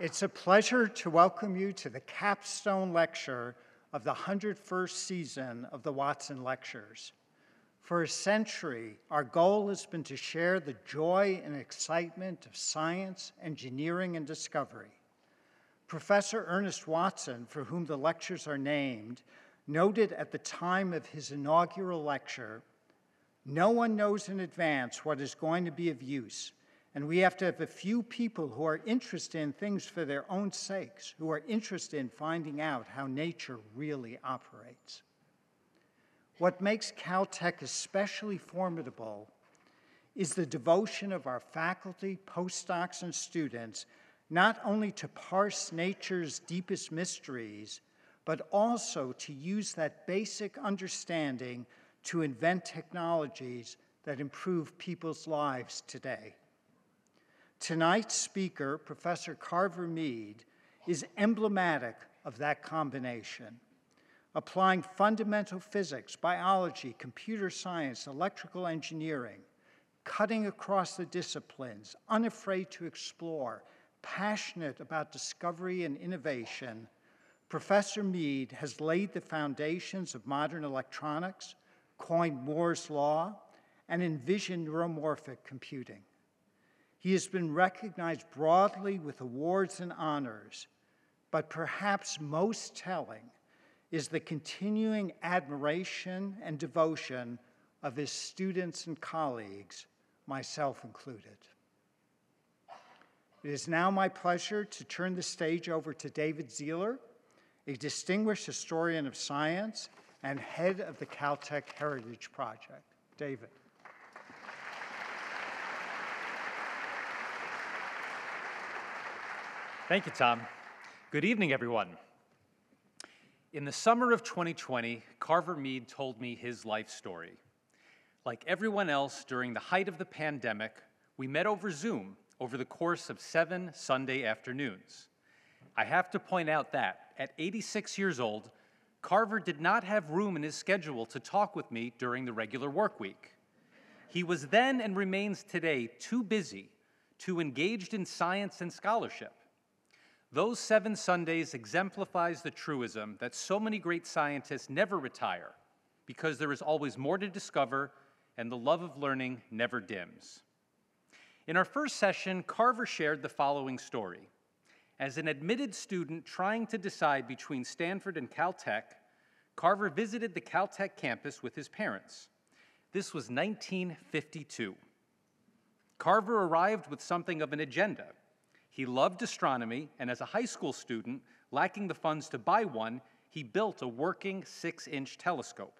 It's a pleasure to welcome you to the capstone lecture of the 101st season of the Watson Lectures. For a century, our goal has been to share the joy and excitement of science, engineering, and discovery. Professor Ernest Watson, for whom the lectures are named, noted at the time of his inaugural lecture, "No one knows in advance what is going to be of use, and we have to have a few people who are interested in things for their own sakes, who are interested in finding out how nature really operates." What makes Caltech especially formidable is the devotion of our faculty, postdocs, and students not only to parse nature's deepest mysteries, but also to use that basic understanding to invent technologies that improve people's lives today. Tonight's speaker, Professor Carver Mead, is emblematic of that combination. Applying fundamental physics, biology, computer science, electrical engineering, cutting across the disciplines, unafraid to explore, passionate about discovery and innovation, Professor Mead has laid the foundations of modern electronics, coined Moore's Law, and envisioned neuromorphic computing. He has been recognized broadly with awards and honors, but perhaps most telling is the continuing admiration and devotion of his students and colleagues, myself included. It is now my pleasure to turn the stage over to David Zieler, a distinguished historian of science and head of the Caltech Heritage Project. David. Thank you, Tom. Good evening, everyone. In the summer of 2020, Carver Mead told me his life story. Like everyone else during the height of the pandemic, we met over Zoom over the course of 7 Sunday afternoons. I have to point out that, at 86 years old, Carver did not have room in his schedule to talk with me during the regular work week. He was then and remains today too busy, too engaged in science and scholarship. Those 7 Sundays exemplifies the truism that so many great scientists never retire because there is always more to discover and the love of learning never dims. In our first session, Carver shared the following story. As an admitted student trying to decide between Stanford and Caltech, Carver visited the Caltech campus with his parents. This was 1952. Carver arrived with something of an agenda. He loved astronomy, and as a high school student, lacking the funds to buy one, he built a working 6-inch telescope.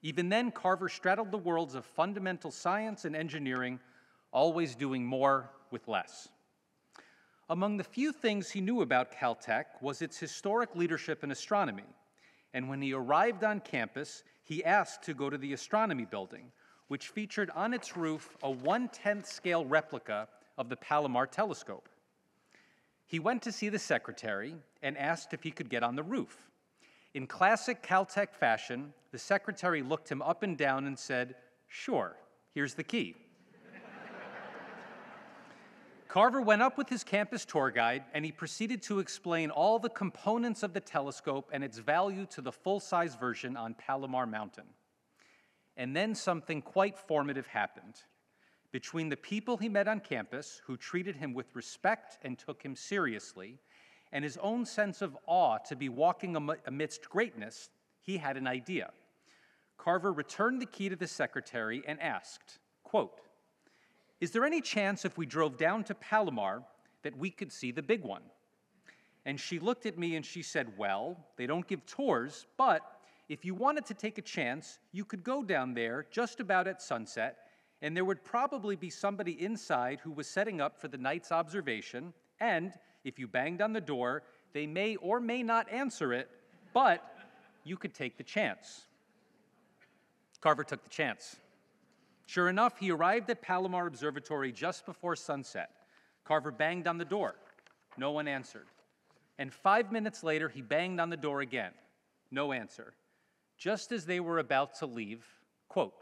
Even then, Carver straddled the worlds of fundamental science and engineering, always doing more with less. Among the few things he knew about Caltech was its historic leadership in astronomy, and when he arrived on campus, he asked to go to the astronomy building, which featured on its roof a 1/10 scale replica of the Palomar telescope. He went to see the secretary and asked if he could get on the roof. In classic Caltech fashion, the secretary looked him up and down and said, "Sure, here's the key." Carver went up with his campus tour guide, and he proceeded to explain all the components of the telescope and its value to the full-size version on Palomar Mountain. And then something quite formative happened. Between the people he met on campus, who treated him with respect and took him seriously, and his own sense of awe to be walking amidst greatness, he had an idea. Carver returned the key to the secretary and asked, quote, "Is there any chance if we drove down to Palomar that we could see the big one?" And she looked at me and she said, "Well, they don't give tours, but if you wanted to take a chance, you could go down there just about at sunset, and there would probably be somebody inside who was setting up for the night's observation, and if you banged on the door, they may or may not answer it, but you could take the chance." Carver took the chance. Sure enough, he arrived at Palomar Observatory just before sunset. Carver banged on the door. No one answered. And 5 minutes later, he banged on the door again. No answer. Just as they were about to leave, quote,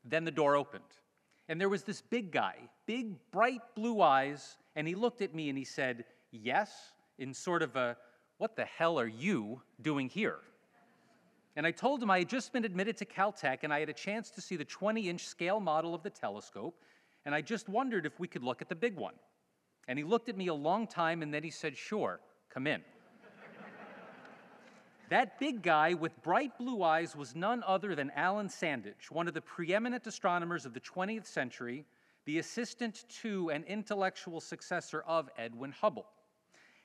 then the door opened, and there was this big guy, big, bright blue eyes, and he looked at me and he said, yes in sort of a, what the hell are you doing here? And I told him I had just been admitted to Caltech and I had a chance to see the 20-inch scale model of the telescope, and I just wondered if we could look at the big one. And he looked at me a long time and then he said, sure, come in. That big guy with bright blue eyes was none other than Alan Sandage, one of the preeminent astronomers of the 20th century, the assistant to and intellectual successor of Edwin Hubble.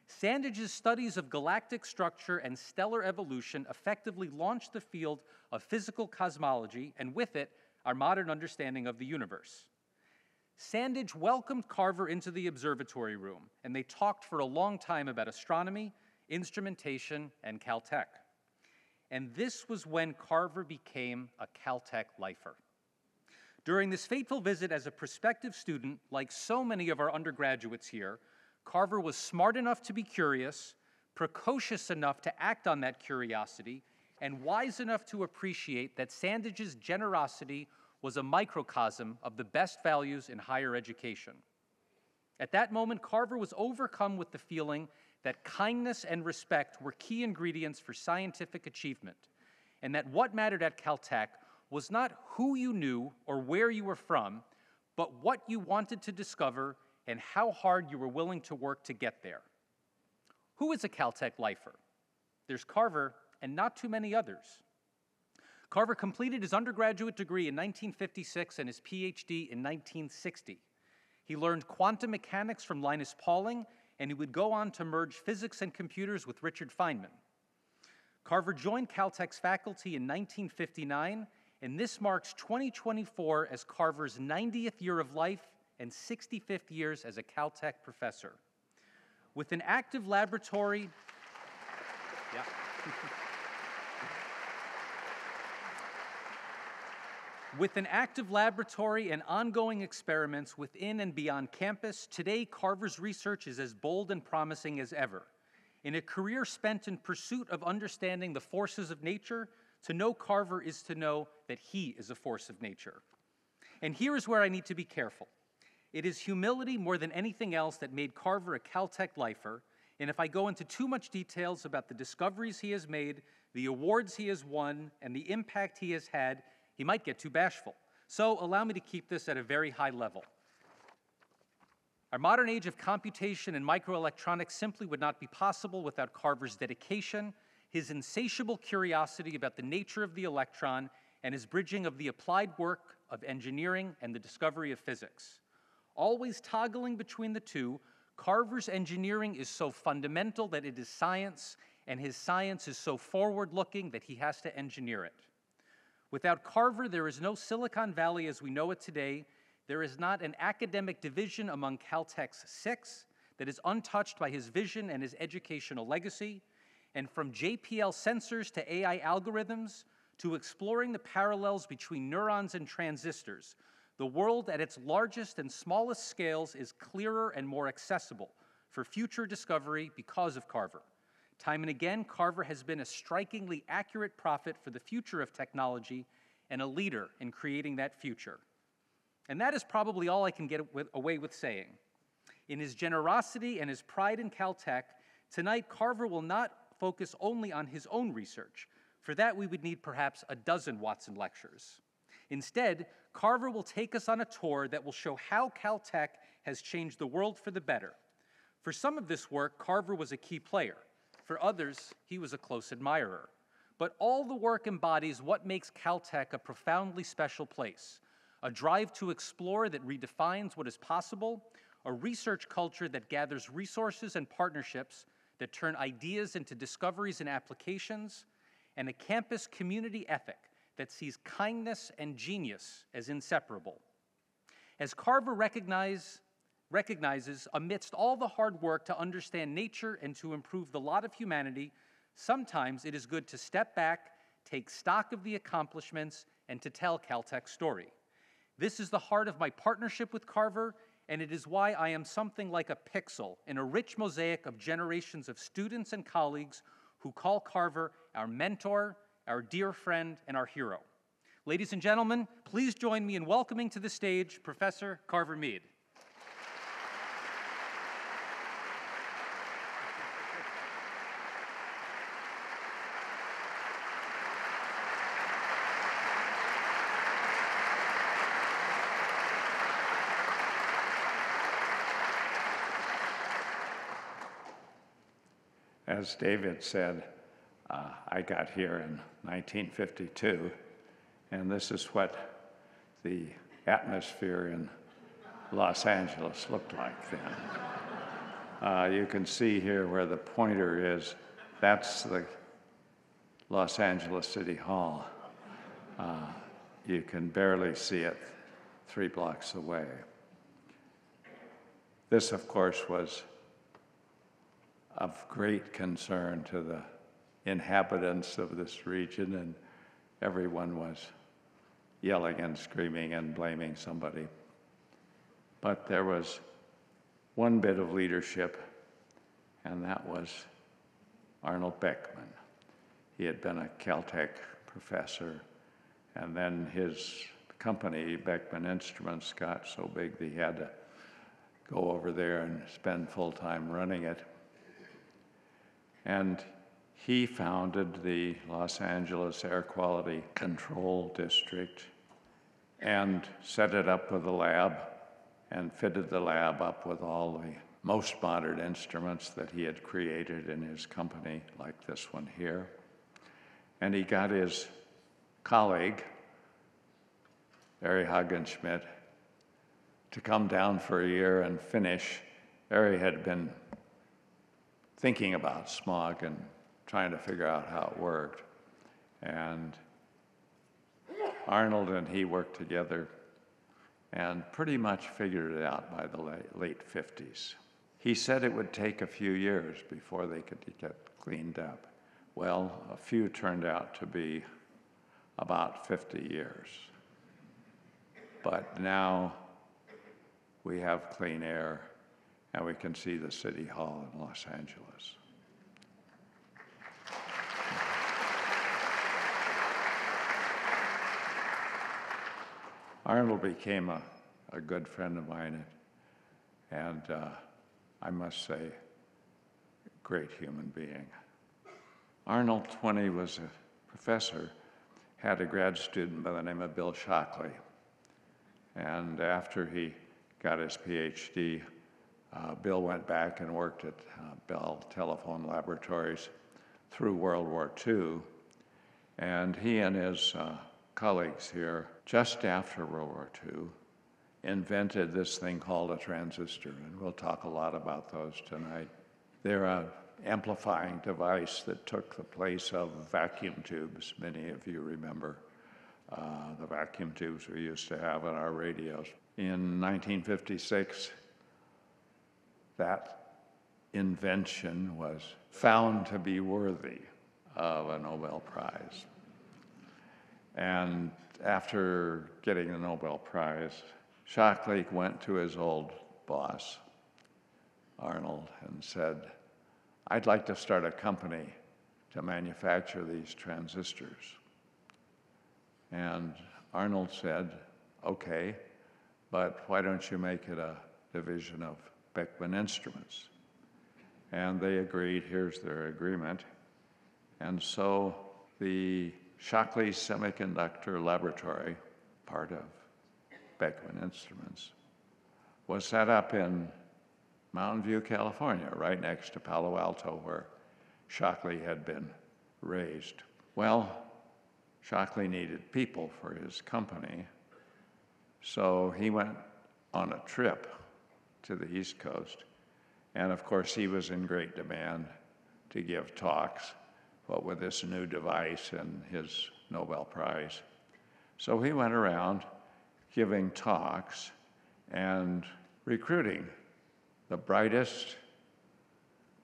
Sandage's studies of galactic structure and stellar evolution effectively launched the field of physical cosmology, and with it, our modern understanding of the universe. Sandage welcomed Carver into the observatory room, and they talked for a long time about astronomy, instrumentation, and Caltech. And this was when Carver became a Caltech lifer. During this fateful visit as a prospective student, like so many of our undergraduates here, Carver was smart enough to be curious, precocious enough to act on that curiosity, and wise enough to appreciate that Sandage's generosity was a microcosm of the best values in higher education. At that moment, Carver was overcome with the feeling that kindness and respect were key ingredients for scientific achievement, and that what mattered at Caltech was not who you knew or where you were from, but what you wanted to discover and how hard you were willing to work to get there. Who is a Caltech lifer? There's Carver and not too many others. Carver completed his undergraduate degree in 1956 and his PhD in 1960. He learned quantum mechanics from Linus Pauling, and he would go on to merge physics and computers with Richard Feynman. Carver joined Caltech's faculty in 1959, and this marks 2024 as Carver's 90th year of life and 65th years as a Caltech professor. With an active laboratory, With an active laboratory and ongoing experiments within and beyond campus, today Carver's research is as bold and promising as ever. In a career spent in pursuit of understanding the forces of nature, to know Carver is to know that he is a force of nature. And here is where I need to be careful. It is humility more than anything else that made Carver a Caltech lifer, and if I go into too much details about the discoveries he has made, the awards he has won, and the impact he has had, he might get too bashful. So allow me to keep this at a very high level. Our modern age of computation and microelectronics simply would not be possible without Carver's dedication, his insatiable curiosity about the nature of the electron, and his bridging of the applied work of engineering and the discovery of physics. Always toggling between the two, Carver's engineering is so fundamental that it is science, and his science is so forward-looking that he has to engineer it. Without Carver, there is no Silicon Valley as we know it today. There is not an academic division among Caltech's 6 that is untouched by his vision and his educational legacy. And from JPL sensors to AI algorithms to exploring the parallels between neurons and transistors, the world at its largest and smallest scales is clearer and more accessible for future discovery because of Carver. Time and again, Carver has been a strikingly accurate prophet for the future of technology and a leader in creating that future. And that is probably all I can get away with saying. In his generosity and his pride in Caltech, tonight Carver will not focus only on his own research. For that, we would need perhaps a dozen Watson lectures. Instead, Carver will take us on a tour that will show how Caltech has changed the world for the better. For some of this work, Carver was a key player. For others, he was a close admirer. But all the work embodies what makes Caltech a profoundly special place: a drive to explore that redefines what is possible, a research culture that gathers resources and partnerships that turn ideas into discoveries and applications, and a campus community ethic that sees kindness and genius as inseparable. As Carver recognizes, amidst all the hard work to understand nature and to improve the lot of humanity, sometimes it is good to step back, take stock of the accomplishments, and to tell Caltech's story. This is the heart of my partnership with Carver, and it is why I am something like a pixel in a rich mosaic of generations of students and colleagues who call Carver our mentor, our dear friend, and our hero. Ladies and gentlemen, please join me in welcoming to the stage Professor Carver Mead. As David said, I got here in 1952, and this is what the atmosphere in Los Angeles looked like then. You can see here where the pointer is. That's the Los Angeles City Hall. You can barely see it 3 blocks away. This, of course, was of great concern to the inhabitants of this region, and everyone was yelling and screaming and blaming somebody. But there was one bit of leadership, and that was Arnold Beckman. He had been a Caltech professor, and then his company, Beckman Instruments, got so big that he had to go over there and spend full time running it. And he founded the Los Angeles Air Quality Control District and set it up with a lab and fitted the lab up with all the most modern instruments that he had created in his company, like this one here. And he got his colleague, Larry Hagenschmidt, to come down for a year and finish. Larry had been thinking about smog and trying to figure out how it worked. And Arnold and he worked together and pretty much figured it out by the late 50s. He said it would take a few years before they could get cleaned up. Well, a few turned out to be about 50 years. But now we have clean air, and we can see the City Hall in Los Angeles. Arnold became a good friend of mine, and I must say, great human being. Arnold, when he was a professor, had a grad student by the name of Bill Shockley. And after he got his PhD, Bill went back and worked at Bell Telephone Laboratories through World War II. And he and his colleagues here, just after World War II, invented this thing called a transistor. And we'll talk a lot about those tonight. They're an amplifying device that took the place of vacuum tubes. Many of you remember the vacuum tubes we used to have in our radios. In 1956, that invention was found to be worthy of a Nobel Prize. And after getting the Nobel Prize, Shockley went to his old boss, Arnold, and said, "I'd like to start a company to manufacture these transistors." And Arnold said, "Okay, but why don't you make it a division of Beckman Instruments?" And they agreed. Here's their agreement. And so the Shockley Semiconductor Laboratory, part of Beckman Instruments, was set up in Mountain View, California, right next to Palo Alto, where Shockley had been raised. Well, Shockley needed people for his company, so he went on a trip to the East Coast. And of course, he was in great demand to give talks, but with this new device and his Nobel Prize. So he went around giving talks and recruiting the brightest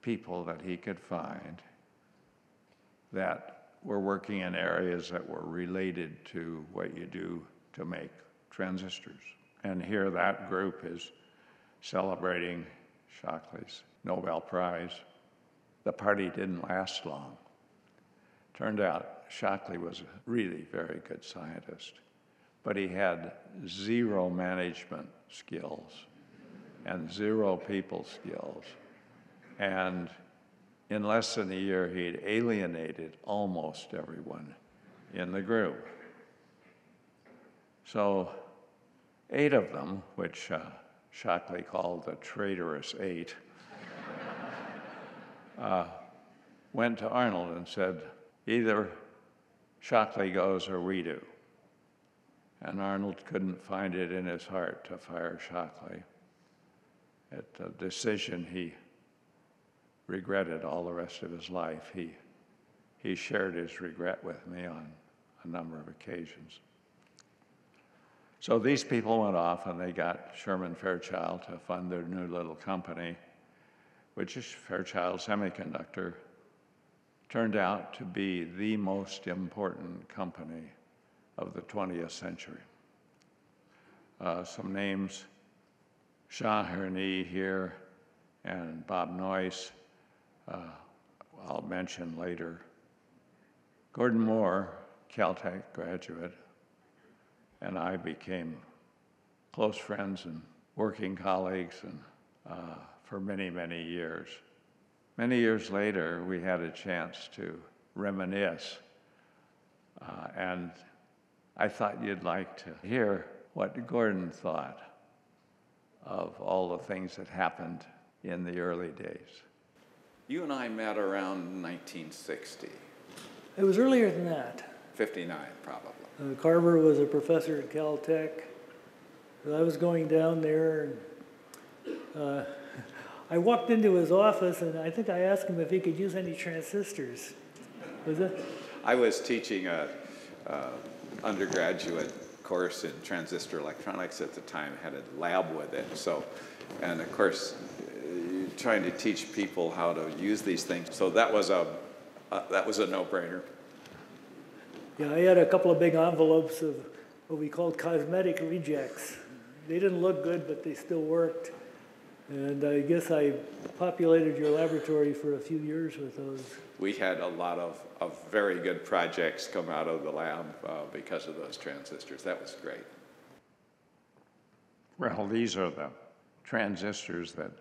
people that he could find that were working in areas that were related to what you do to make transistors. And here that group is celebrating Shockley's Nobel Prize. The party didn't last long. Turned out Shockley was a really very good scientist, but he had zero management skills and zero people skills. And in less than a year, he had alienated almost everyone in the group. So 8 of them, which Shockley called the traitorous 8, went to Arnold and said, either Shockley goes or we do. And Arnold couldn't find it in his heart to fire Shockley. It's a decision he regretted all the rest of his life. He shared his regret with me on a number of occasions. So these people went off and they got Sherman Fairchild to fund their new little company, which is Fairchild Semiconductor. Turned out to be the most important company of the 20th century. Some names, ushered here and Bob Noyce, I'll mention later. Gordon Moore, Caltech graduate, and I became close friends and working colleagues and, for many, many years. Many years later, we had a chance to reminisce, and I thought you'd like to hear what Gordon thought of all the things that happened in the early days. You and I met around 1960. It was earlier than that. 59, probably. Carver was a professor at Caltech. I was going down there, and I walked into his office, and I think I asked him if he could use any transistors. Was it? I was teaching a undergraduate course in transistor electronics at the time, had a lab with it. So, and of course, trying to teach people how to use these things. So that was a no-brainer. Yeah, I had a couple of big envelopes of what we called cosmetic rejects. They didn't look good, but they still worked. And I guess I populated your laboratory for a few years with those. We had a lot of very good projects come out of the lab because of those transistors. That was great. Well, these are the transistors that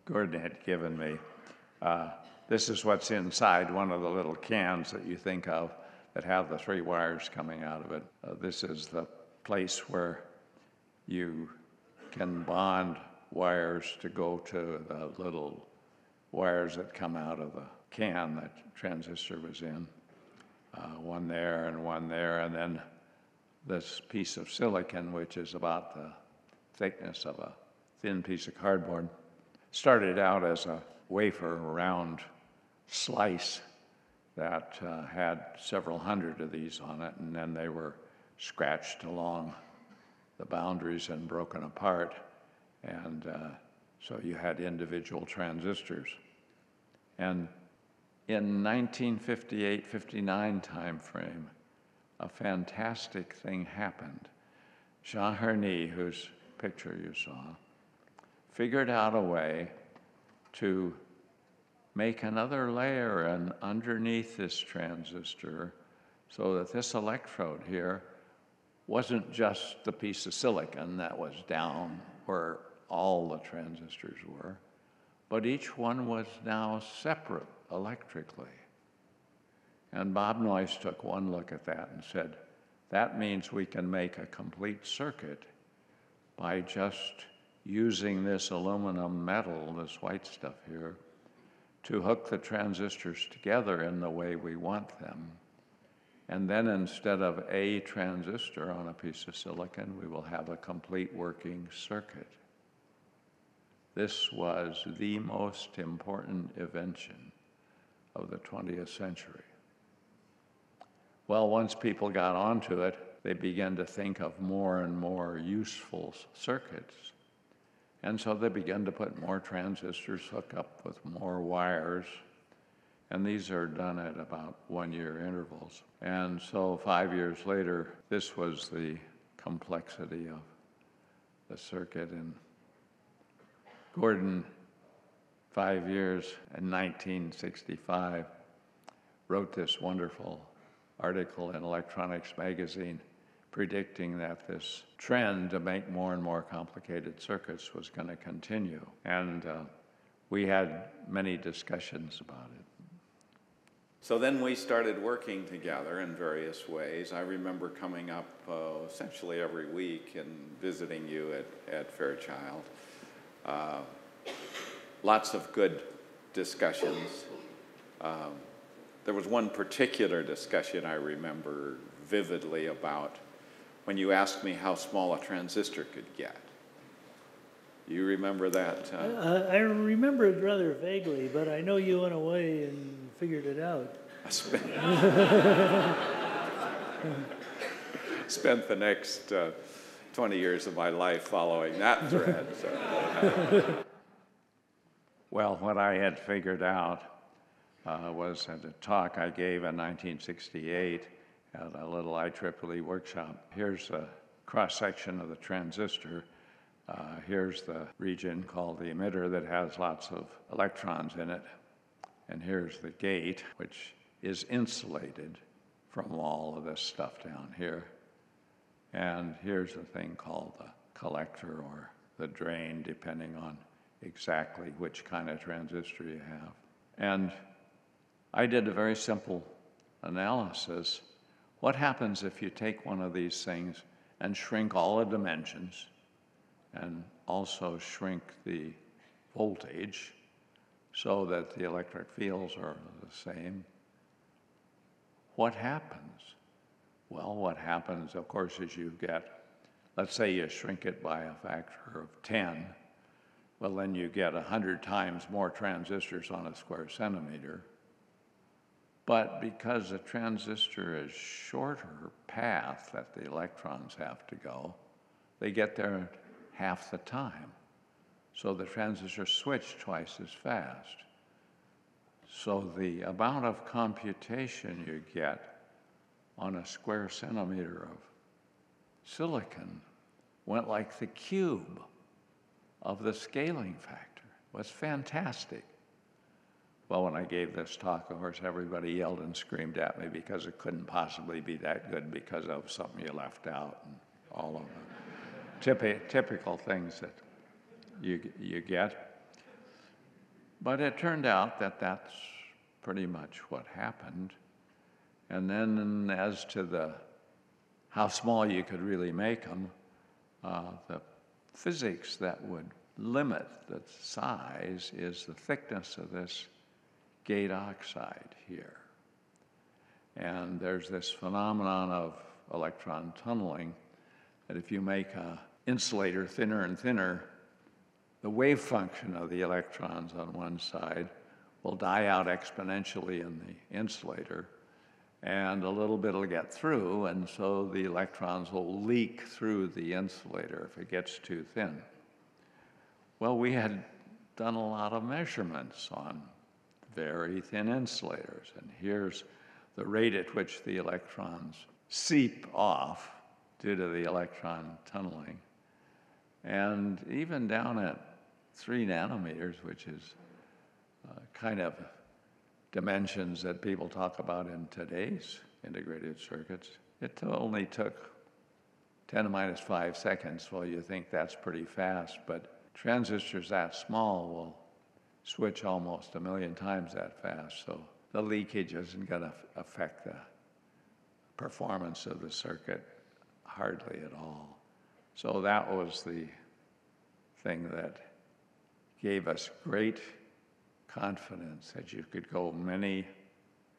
Gordon had given me. This is what's inside one of the little cans that you think of that have the 3 wires coming out of it. This is the place where you can bond wires to go to the little wires that come out of the can that transistor was in. One there, and then this piece of silicon, which is about the thickness of a thin piece of cardboard. Started out as a wafer, round slice that had several hundred of these on it, and then they were scratched along the boundaries and broken apart. And so you had individual transistors. And in 1958-59 timeframe, a fantastic thing happened. Ushered, whose picture you saw, figured out a way to make another layer underneath this transistor so that this electrode here wasn't just the piece of silicon that was down where all the transistors were, but each one was now separate electrically. And Bob Noyce took one look at that and said, that means we can make a complete circuit by just using this aluminum metal, this white stuff here, to hook the transistors together in the way we want them. And then instead of a transistor on a piece of silicon, we will have a complete working circuit. This was the most important invention of the 20th century. Well, once people got onto it, they began to think of more and more useful circuits. And so they began to put more transistors, hook up with more wires, and these are done at about 1-year intervals. And so 5 years later, this was the complexity of the circuit. And Gordon, 5 years in 1965, wrote this wonderful article in Electronics magazine predicting that this trend to make more and more complicated circuits was going to continue. And we had many discussions about it. So then we started working together in various ways. I remember coming up essentially every week and visiting you at Fairchild. Lots of good discussions. There was one particular discussion I remember vividly about when you asked me how small a transistor could get. You remember that? I remember it rather vaguely, but I know you went away and figured it out. I spent the next 20 years of my life following that thread. So. Well, what I had figured out was at a talk I gave in 1968 at a little IEEE workshop. Here's a cross-section of the transistor. Here's the region called the emitter that has lots of electrons in it. And here's the gate, which is insulated from all of this stuff down here. And here's a thing called the collector or the drain, depending on exactly which kind of transistor you have. And I did a very simple analysis. What happens if you take one of these things and shrink all the dimensions and also shrink the voltage so that the electric fields are the same? What happens? Well, what happens, of course, is you get, let's say you shrink it by a factor of 10, well, then you get 100 times more transistors on a square centimeter. But because the transistor is shorter path that the electrons have to go, they get there half the time. So the transistors switch twice as fast. So the amount of computation you get on a square centimeter of silicon went like the cube of the scaling factor. It was fantastic. Well, when I gave this talk, of course, everybody yelled and screamed at me because it couldn't possibly be that good because of something you left out and all of the typical things that you get. But it turned out that that's pretty much what happened. And then as to how small you could really make them, the physics that would limit the size is the thickness of this gate oxide here. And there's this phenomenon of electron tunneling that if you make an insulator thinner and thinner, the wave function of the electrons on one side will die out exponentially in the insulator, and a little bit will get through, and so the electrons will leak through the insulator if it gets too thin. Well, we had done a lot of measurements on very thin insulators, and here's the rate at which the electrons seep off due to the electron tunneling. And even down at 3 nanometers, which is kind of dimensions that people talk about in today's integrated circuits, it only took 10 to the minus 5 seconds. Well, you think that's pretty fast, but transistors that small will switch almost 1 million times that fast, so the leakage isn't going to affect the performance of the circuit hardly at all. So that was the thing that gave us great confidence that you could go many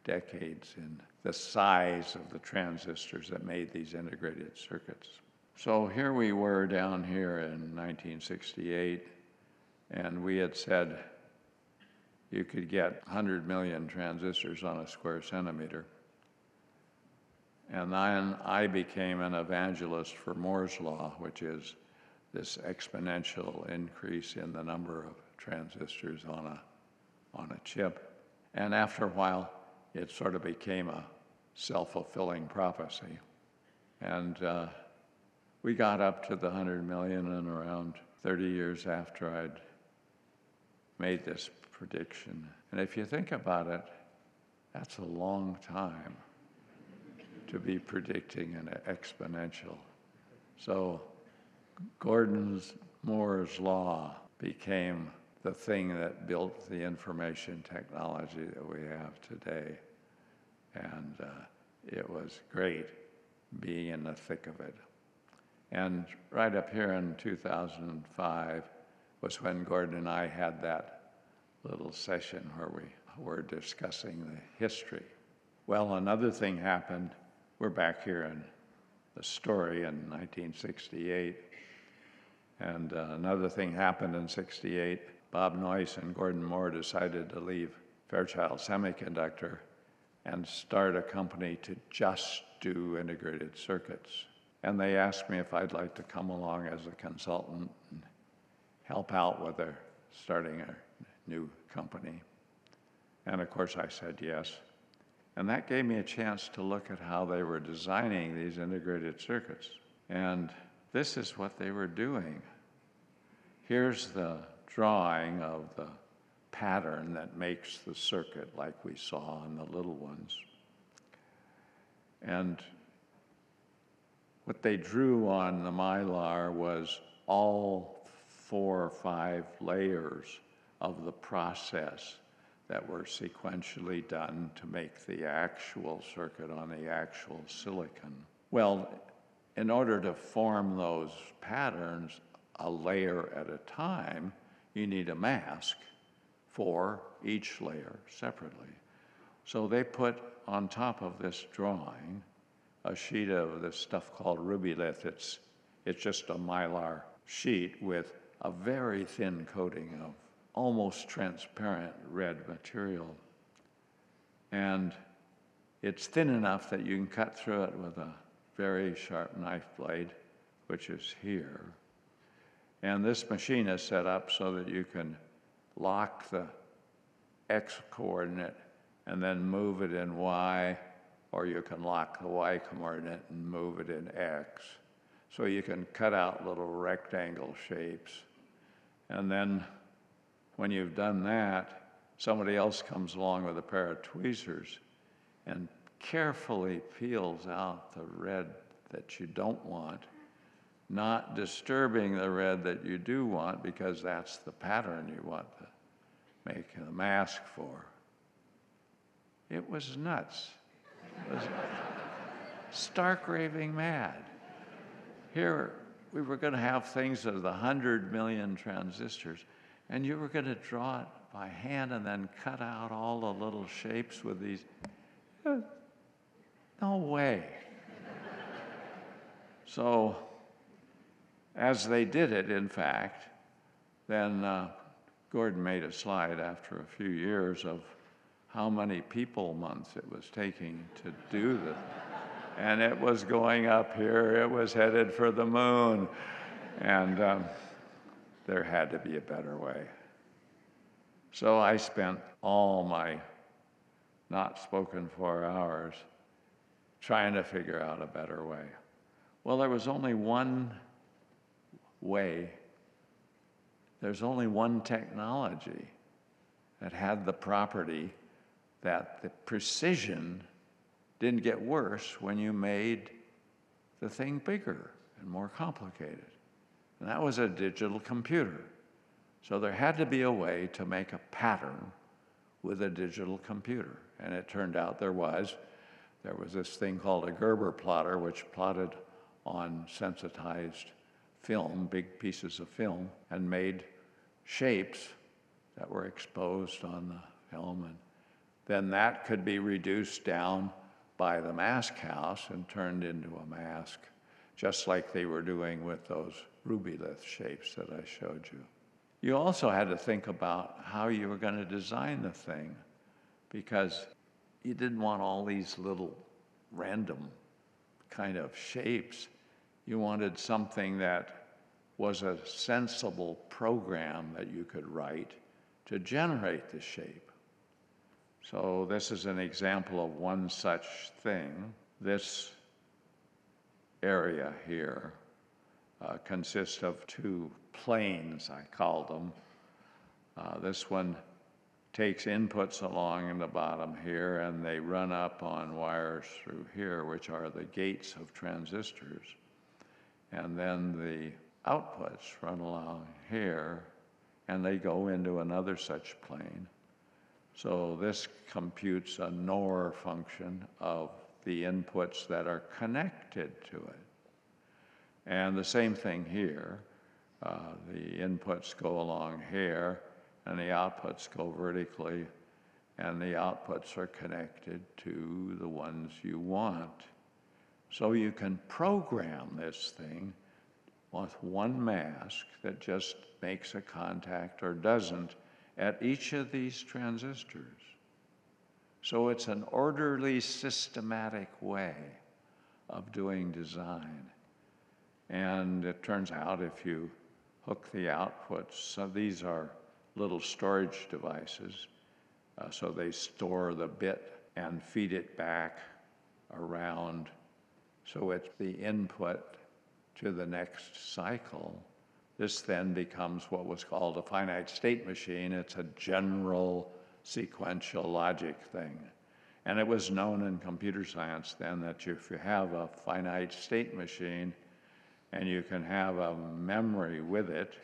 decades in the size of the transistors that made these integrated circuits. So here we were down here in 1968, and we had said you could get 100 million transistors on a square centimeter. And then I became an evangelist for Moore's law, which is this exponential increase in the number of transistors on a chip. And after a while, it sort of became a self-fulfilling prophecy. And we got up to the 100 million, and around 30 years after I'd made this prediction. And if you think about it, that's a long time to be predicting an exponential. So Moore's law became the thing that built the information technology that we have today. And it was great being in the thick of it. And right up here in 2005 was when Gordon and I had that little session where we were discussing the history. Well, another thing happened. We're back here in the story in 1968. And another thing happened in 68. Bob Noyce and Gordon Moore decided to leave Fairchild Semiconductor and start a company to just do integrated circuits. And they asked me if I'd like to come along as a consultant and help out with their starting a new company. And of course I said yes. And that gave me a chance to look at how they were designing these integrated circuits. And this is what they were doing. Here's the drawing of the pattern that makes the circuit like we saw in the little ones. And what they drew on the Mylar was all 4 or 5 layers of the process that were sequentially done to make the actual circuit on the actual silicon. Well, in order to form those patterns a layer at a time, you need a mask for each layer separately. So they put on top of this drawing a sheet of this stuff called rubylith. It's just a Mylar sheet with a very thin coating of almost transparent red material. And it's thin enough that you can cut through it with a very sharp knife blade, which is here. And this machine is set up so that you can lock the X coordinate and then move it in Y, or you can lock the Y coordinate and move it in X. So you can cut out little rectangle shapes. And then when you've done that, somebody else comes along with a pair of tweezers and carefully peels out the red that you don't want, not disturbing the red that you do want, because that's the pattern you want to make a mask for. It was nuts. It was stark raving mad. Here, we were going to have things of the 100 million transistors, and you were going to draw it by hand and then cut out all the little shapes with these. No way. So, as they did it, in fact, then Gordon made a slide after a few years of how many people months it was taking to do this. And it was going up here, it was headed for the moon. And there had to be a better way. So I spent all my not spoken for hours trying to figure out a better way. Well, there was only one way. There's only one technology that had the property that the precision didn't get worse when you made the thing bigger and more complicated. And that was a digital computer. So there had to be a way to make a pattern with a digital computer. And it turned out there was this thing called a Gerber plotter, which plotted on sensitized film, big pieces of film, and made shapes that were exposed on the film. And then that could be reduced down by the mask house and turned into a mask, just like they were doing with those rubylith shapes that I showed you. You also had to think about how you were going to design the thing, because you didn't want all these little random kind of shapes. You wanted something that was a sensible program that you could write to generate the shape. So this is an example of one such thing. This area here consists of 2 planes, I call them. This one takes inputs along in the bottom here, and they run up on wires through here, which are the gates of transistors. And then the outputs run along here, and they go into another such plane. So this computes a NOR function of the inputs that are connected to it. And the same thing here. The inputs go along here, and the outputs go vertically. and the outputs are connected to the ones you want. So you can program this thing with one mask that just makes a contact or doesn't at each of these transistors. So it's an orderly, systematic way of doing design. And it turns out if you hook the outputs, so these are little storage devices, so they store the bit and feed it back around. So it's the input to the next cycle. This then becomes what was called a finite state machine. It's a general sequential logic thing. And it was known in computer science then that if you have a finite state machine and you can have a memory with it,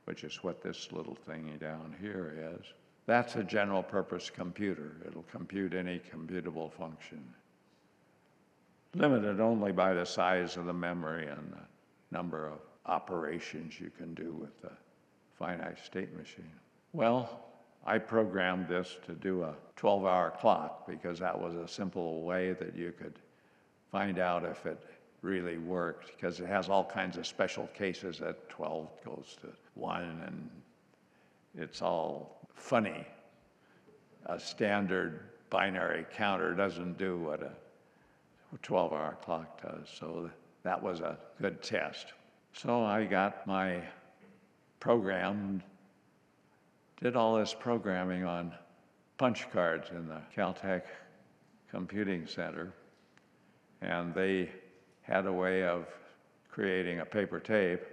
which is what this little thingy down here is, that's a general purpose computer. It'll compute any computable function, limited only by the size of the memory and the number of operations you can do with the finite state machine. Well, I programmed this to do a 12-hour clock because that was a simple way that you could find out if it really worked, because it has all kinds of special cases that 12 goes to 1, and it's all funny. A standard binary counter doesn't do what a 12-hour clock does, so that was a good test. So I got my program, did all this programming on punch cards in the Caltech Computing Center, and they had a way of creating a paper tape,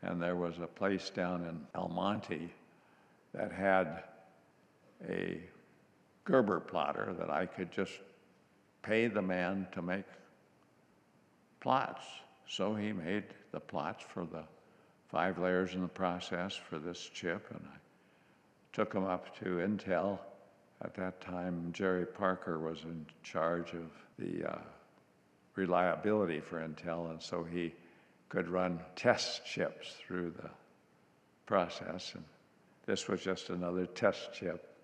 and there was a place down in El Monte that had a Gerber plotter that I could just pay the man to make plots. So he made the plots for the 5 layers in the process for this chip, and I took them up to Intel. At that time, Jerry Parker was in charge of the reliability for Intel, and so he could run test chips through the process, and this was just another test chip.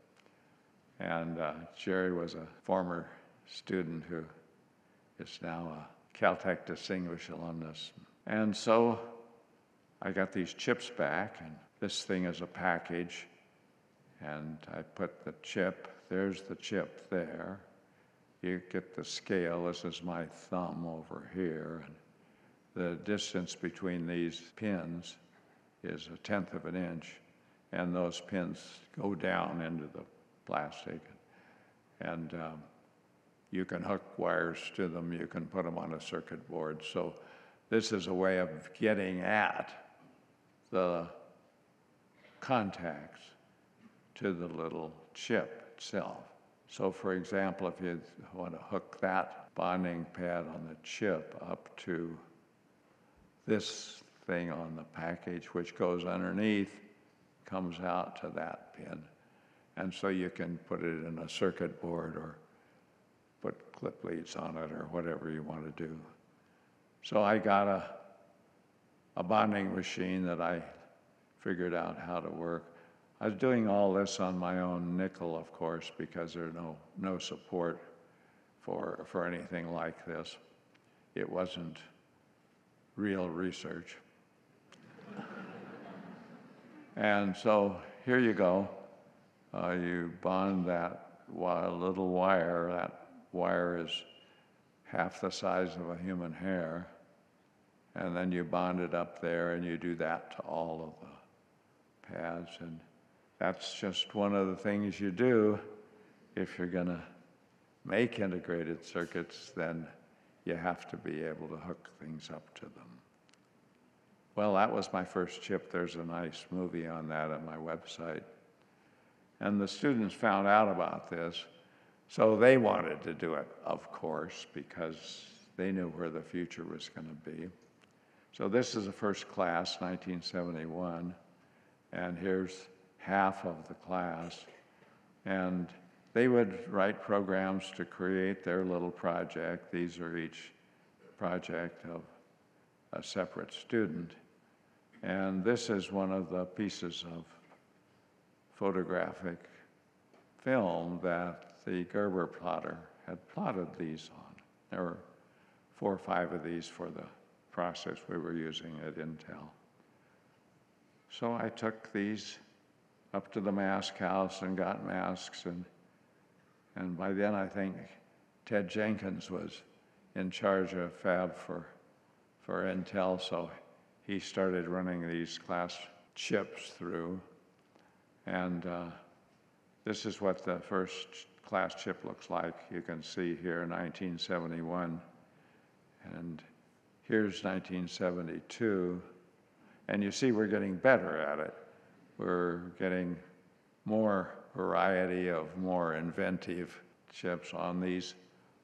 And Jerry was a former student who is now a Caltech Distinguished Alumnus. And so I got these chips back, and this thing is a package, and I put the chip, there's the chip there. You get the scale, this is my thumb over here, and the distance between these pins is 1/10 of an inch, and those pins go down into the plastic. And you can hook wires to them, you can put them on a circuit board. So this is a way of getting at the contacts to the little chip itself. So for example, if you want to hook that bonding pad on the chip up to this thing on the package, which goes underneath, comes out to that pin. And so you can put it in a circuit board or put clip leads on it or whatever you want to do. So I got a bonding machine that I figured out how to work. I was doing all this on my own nickel, of course, because there's no support for anything like this. It wasn't real research. And so here you go. You bond that little wire. That wire is half the size of a human hair. And then you bond it up there, and you do that to all of the pads. And that's just one of the things you do. If you're going to make integrated circuits, then you have to be able to hook things up to them. Well, that was my first chip. There's a nice movie on that on my website. And the students found out about this, so they wanted to do it, of course, because they knew where the future was going to be. So this is the first class, 1971, and here's half of the class. And they would write programs to create their little project. These are each project of a separate student. And this is one of the pieces of photographic film that the Gerber plotter had plotted these on. There were 4 or 5 of these for the process we were using at Intel. So I took these up to the mask house and got masks, and by then I think Ted Jenkins was in charge of fab for Intel, so he started running these class chips through, and this is what the first class chip looks like. You can see here 1971, and here's 1972, and you see we're getting better at it. We're getting more variety of more inventive chips on these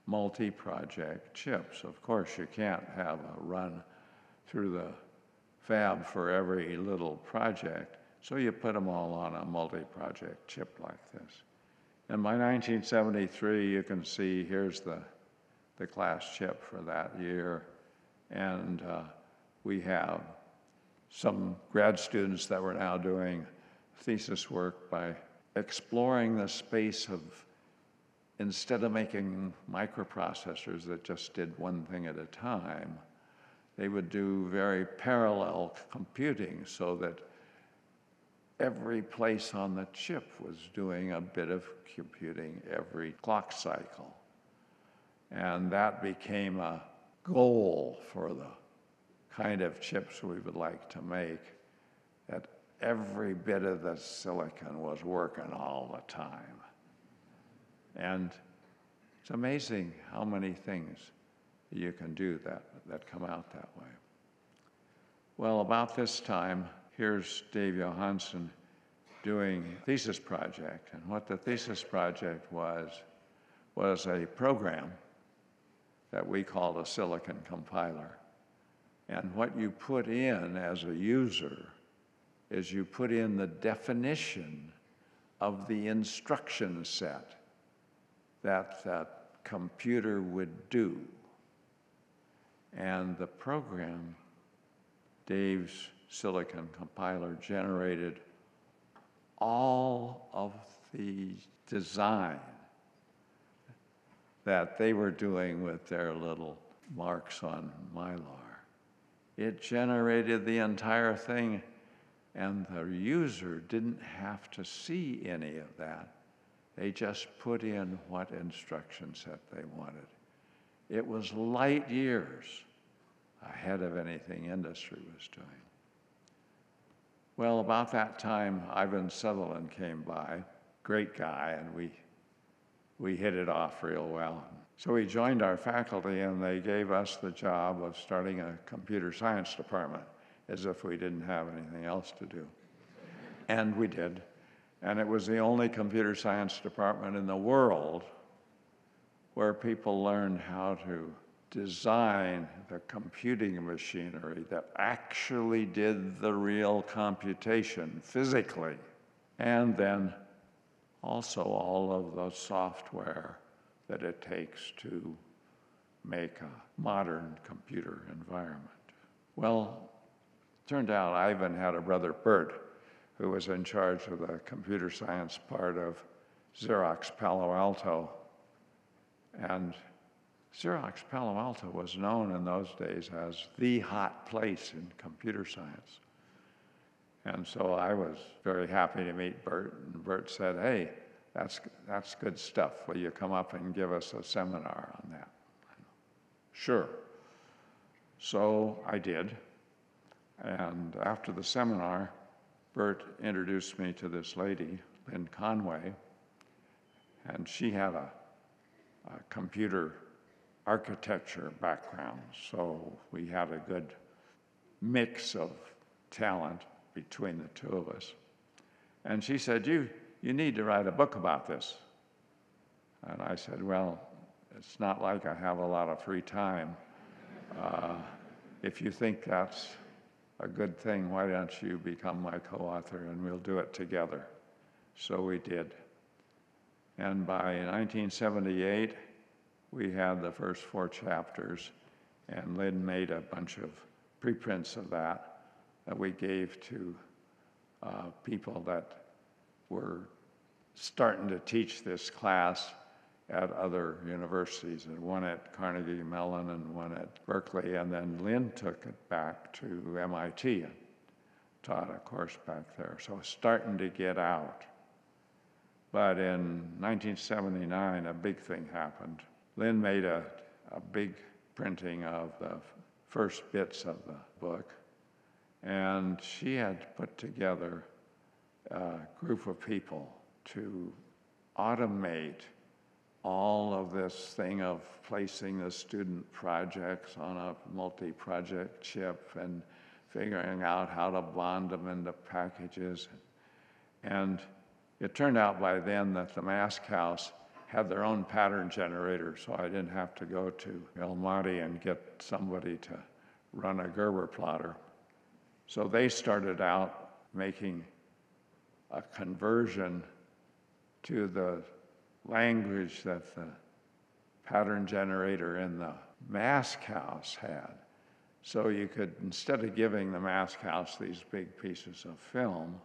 multi-project chips. Of course, you can't have a run through the fab for every little project, so you put them all on a multi-project chip like this. And by 1973, you can see here's the class chip for that year, and we have some grad students that were now doing thesis work by exploring the space of, instead of making microprocessors that just did one thing at a time, they would do very parallel computing so that every place on the chip was doing a bit of computing every clock cycle. And that became a goal for the kind of chips we would like to make, that every bit of the silicon was working all the time. And it's amazing how many things you can do that come out that way. Well, about this time, here's Dave Johansson doing a thesis project. And what the thesis project was a program that we called a silicon compiler. And what you put in as a user is you put in the definition of the instruction set that that computer would do. And the program, Dave's silicon compiler, generated all of the design that they were doing with their little marks on Mylar. It generated the entire thing, and the user didn't have to see any of that. They just put in what instruction set they wanted. It was light years ahead of anything industry was doing. Well, about that time, Ivan Sutherland came by, great guy, and we hit it off real well. So he joined our faculty, and they gave us the job of starting a computer science department, as if we didn't have anything else to do. And we did. And it was the only computer science department in the world where people learned how to design the computing machinery that actually did the real computation physically, and then also all of the software that it takes to make a modern computer environment. Well, it turned out Ivan had a brother, Bert, who was in charge of the computer science part of Xerox Palo Alto. And Xerox Palo Alto was known in those days as the hot place in computer science. And so I was very happy to meet Bert, and Bert said, "Hey, that's good stuff. Will you come up and give us a seminar on that?" Sure. So I did. And after the seminar, Bert introduced me to this lady, Lynn Conway, and she had a computer architecture background, so we had a good mix of talent between the two of us. And she said, you need to write a book about this. And I said, well, it's not like I have a lot of free time. If you think that's a good thing, why don't you become my co-author and we'll do it together. So we did. And by 1978, we had the first 4 chapters, and Lynn made a bunch of preprints of that we gave to people that were starting to teach this class at other universities, and one at Carnegie Mellon and one at Berkeley, and then Lynn took it back to MIT and taught a course back there. So it's starting to get out. But in 1979, a big thing happened. Lynn made a big printing of the first bits of the book, and she had put together a group of people to automate all of this thing of placing the student projects on a multi-project chip and figuring out how to bond them into packages. And it turned out by then that the mask house had their own pattern generator, so I didn't have to go to El Monte and get somebody to run a Gerber plotter. So they started out making a conversion to the language that the pattern generator in the mask house had. So you could, instead of giving the mask house these big pieces of film,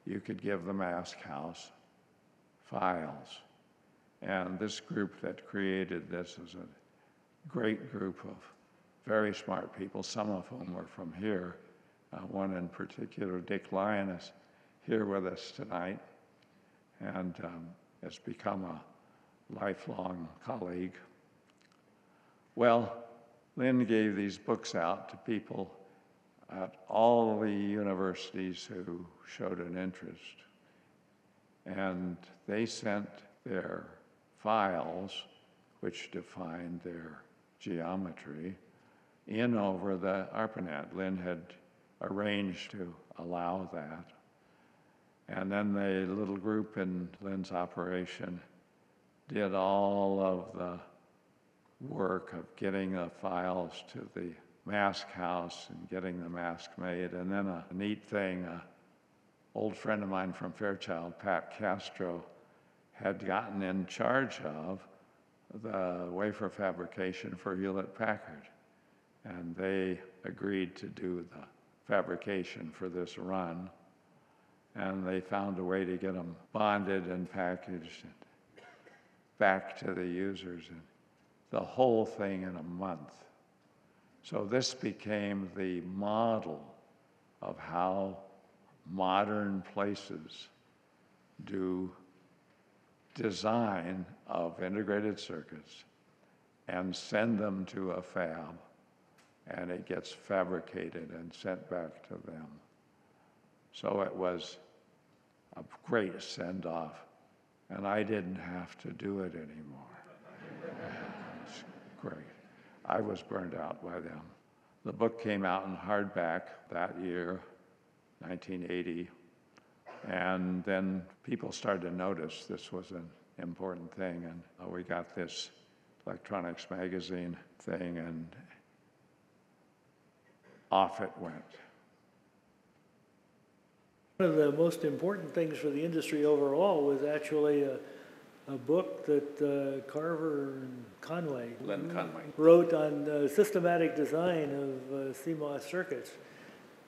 you could give the mask house files. And this group that created this is a great group of very smart people, some of whom were from here. One in particular, Dick Lyon, is here with us tonight, and has become a lifelong colleague. Well, Lynn gave these books out to people at all the universities who showed an interest. And they sent their files, which defined their geometry, in over the ARPANET. Lynn had arranged to allow that. And then the little group in Lynn's operation did all of the work of getting the files to the mask house and getting the mask made. And then a neat thing, an old friend of mine from Fairchild, Pat Castro, had gotten in charge of the wafer fabrication for Hewlett-Packard. And they agreed to do the fabrication for this run. And they found a way to get them bonded and packaged and back to the users, and the whole thing in a month. So this became the model of how modern places do design of integrated circuits and send them to a fab, and it gets fabricated and sent back to them. So it was a great send-off, and I didn't have to do it anymore. It's great. I was burned out by them. The book came out in hardback that year, 1980, and then people started to notice this was an important thing, and we got this electronics magazine thing, and off it went. One of the most important things for the industry overall was actually a book that Carver and Lynn Conway wrote on systematic design of CMOS circuits.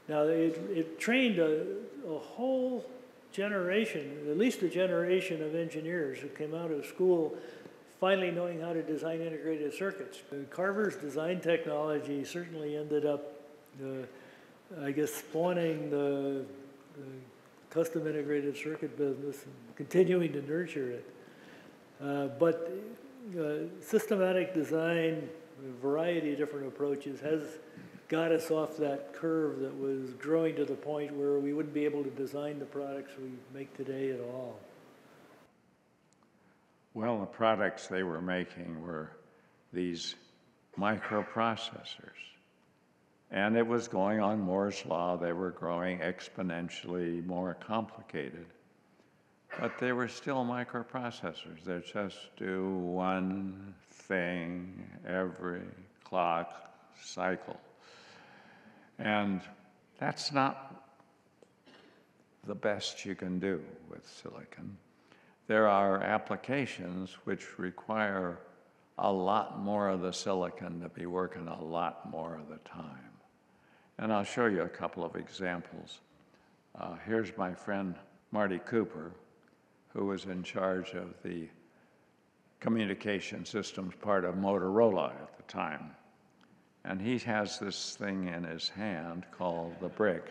Now, it trained a whole generation, at least a generation of engineers who came out of school finally knowing how to design integrated circuits. Carver's design technology certainly ended up, I guess, spawning the custom integrated circuit business and continuing to nurture it. But systematic design, a variety of different approaches, has got us off that curve that was growing to the point where we wouldn't be able to design the products we make today at all. Well, the products they were making were these microprocessors. And it was going on Moore's Law. They were growing exponentially more complicated. But they were still microprocessors. They just do one thing every clock cycle. And that's not the best you can do with silicon. There are applications which require a lot more of the silicon to be working a lot more of the time. And I'll show you a couple of examples. Here's my friend Marty Cooper, who was in charge of the communication systems part of Motorola at the time. And he has this thing in his hand called the brick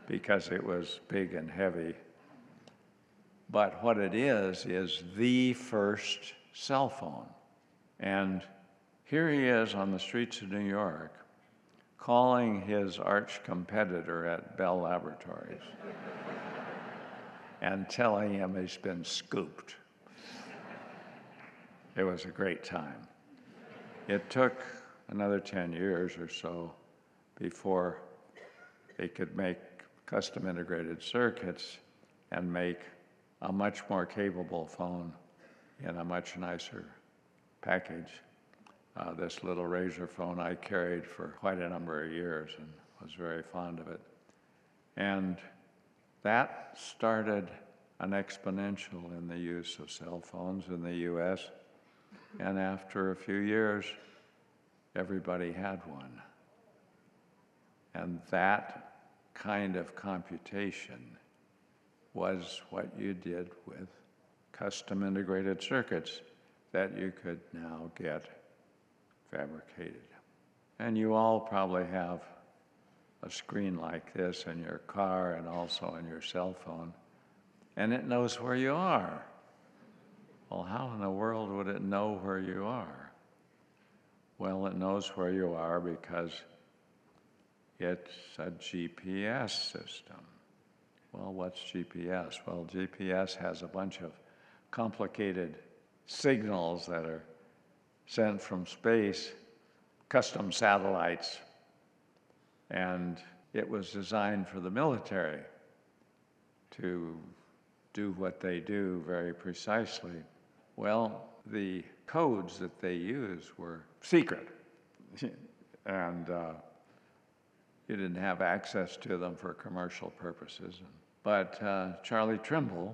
because it was big and heavy. But what it is the first cell phone. And here he is on the streets of New York calling his arch competitor at Bell Laboratories and telling him he's been scooped. It was a great time. It took another 10 years or so before they could make custom integrated circuits and make a much more capable phone in a much nicer package. This little Razor phone I carried for quite a number of years and was very fond of it. And that started an exponential in the use of cell phones in the US. And after a few years, everybody had one. And that kind of computation was what you did with custom integrated circuits that you could now get fabricated. And you all probably have a screen like this in your car and also in your cell phone, and it knows where you are. Well, how in the world would it know where you are? Well, it knows where you are because it's a GPS system. Well, what's GPS? Well, GPS has a bunch of complicated signals that are sent from space, custom satellites, and it was designed for the military to do what they do very precisely. Well, the codes that they used were secret, and you didn't have access to them for commercial purposes. But Charlie Trimble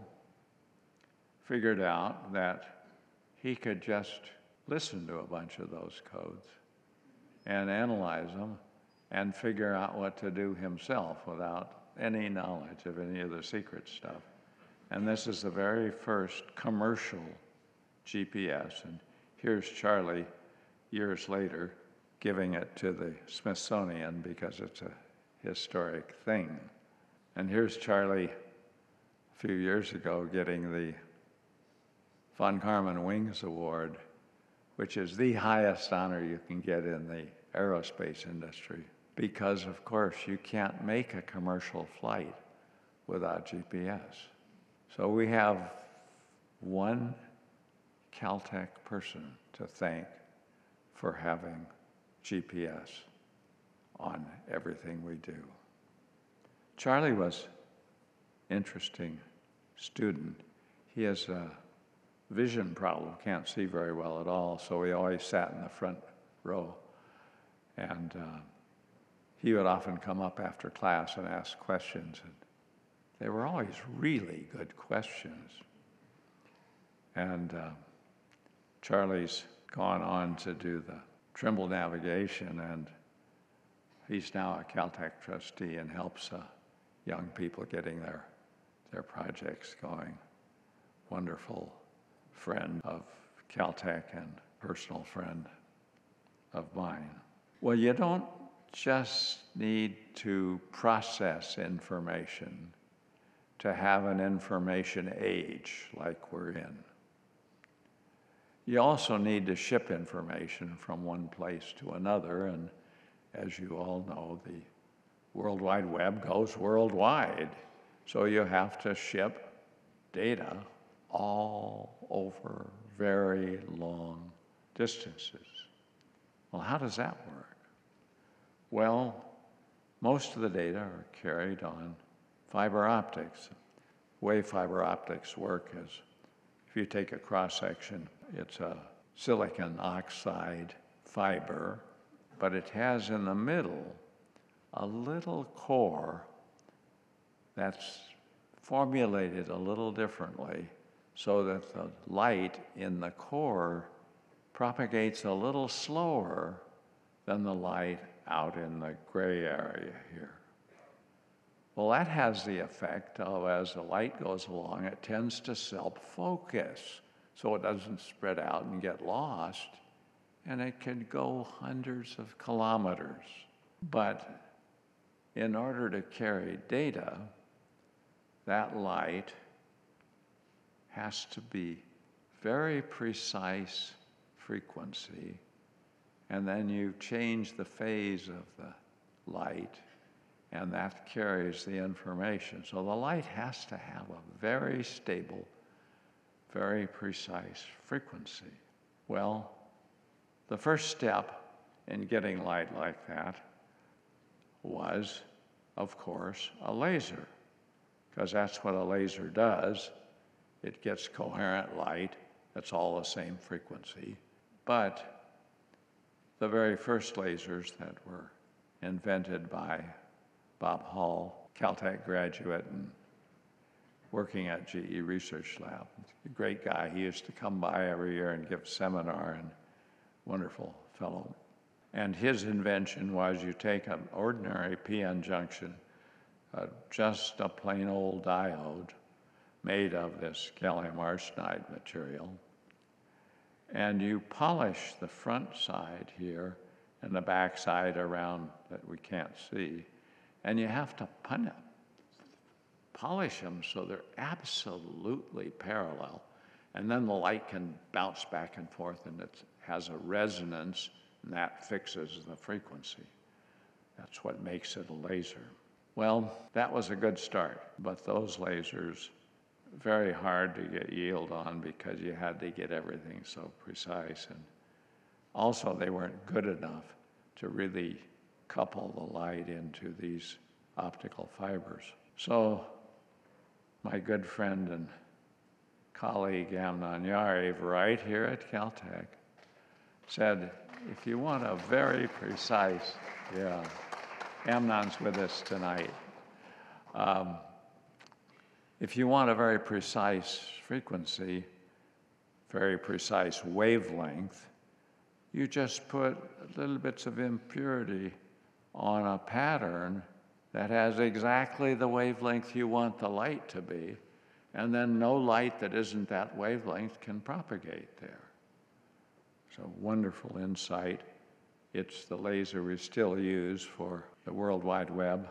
figured out that he could just listen to a bunch of those codes and analyze them and figure out what to do himself without any knowledge of any of the secret stuff. And this is the very first commercial GPS. And here's Charlie years later giving it to the Smithsonian because it's a historic thing. And here's Charlie a few years ago getting the Von Karman Wings Award, which is the highest honor you can get in the aerospace industry, because of course you can't make a commercial flight without GPS. So we have one Caltech person to thank for having GPS on everything we do. Charlie was an interesting student. He has a vision problem, can't see very well at all, so he always sat in the front row. And he would often come up after class and ask questions. And they were always really good questions. And Charlie's gone on to do the Trimble navigation, and he's now a Caltech trustee and helps young people getting their projects going. Wonderful friend of Caltech and personal friend of mine. Well, you don't just need to process information to have an information age like we're in. You also need to ship information from one place to another, and as you all know, the World Wide Web goes worldwide. So you have to ship data all over very long distances. Well, how does that work? Well, most of the data are carried on fiber optics. The way fiber optics work is if you take a cross-section, it's a silicon oxide fiber, but it has in the middle a little core that's formulated a little differently so that the light in the core propagates a little slower than the light out in the gray area here. Well, that has the effect of, as the light goes along, it tends to self-focus, so it doesn't spread out and get lost, and it can go hundreds of kilometers. But in order to carry data, that light has to be very precise frequency, and then you change the phase of the light, and that carries the information. So the light has to have a very stable, very precise frequency. Well, the first step in getting light like that was, of course, a laser, because that's what a laser does. It gets coherent light that's all the same frequency. But the very first lasers that were invented by Bob Hall, Caltech graduate and working at GE Research Lab, a great guy. He used to come by every year and give a seminar, and wonderful fellow. And his invention was you take an ordinary PN junction, just a plain old diode made of this gallium arsenide material, and you polish the front side here and the back side around that we can't see, and you have to polish them so they're absolutely parallel, and then the light can bounce back and forth, and it has a resonance, and that fixes the frequency. That's what makes it a laser. Well, that was a good start, but those lasers, very hard to get yield on because you had to get everything so precise, and also they weren't good enough to really couple the light into these optical fibers. So my good friend and colleague Amnon Yariv, right here at Caltech, said, if you want a very precise, Amnon's with us tonight. If you want a very precise frequency, very precise wavelength, you just put little bits of impurity on a pattern that has exactly the wavelength you want the light to be, and then no light that isn't that wavelength can propagate there. So wonderful insight. It's the laser we still use for the World Wide Web.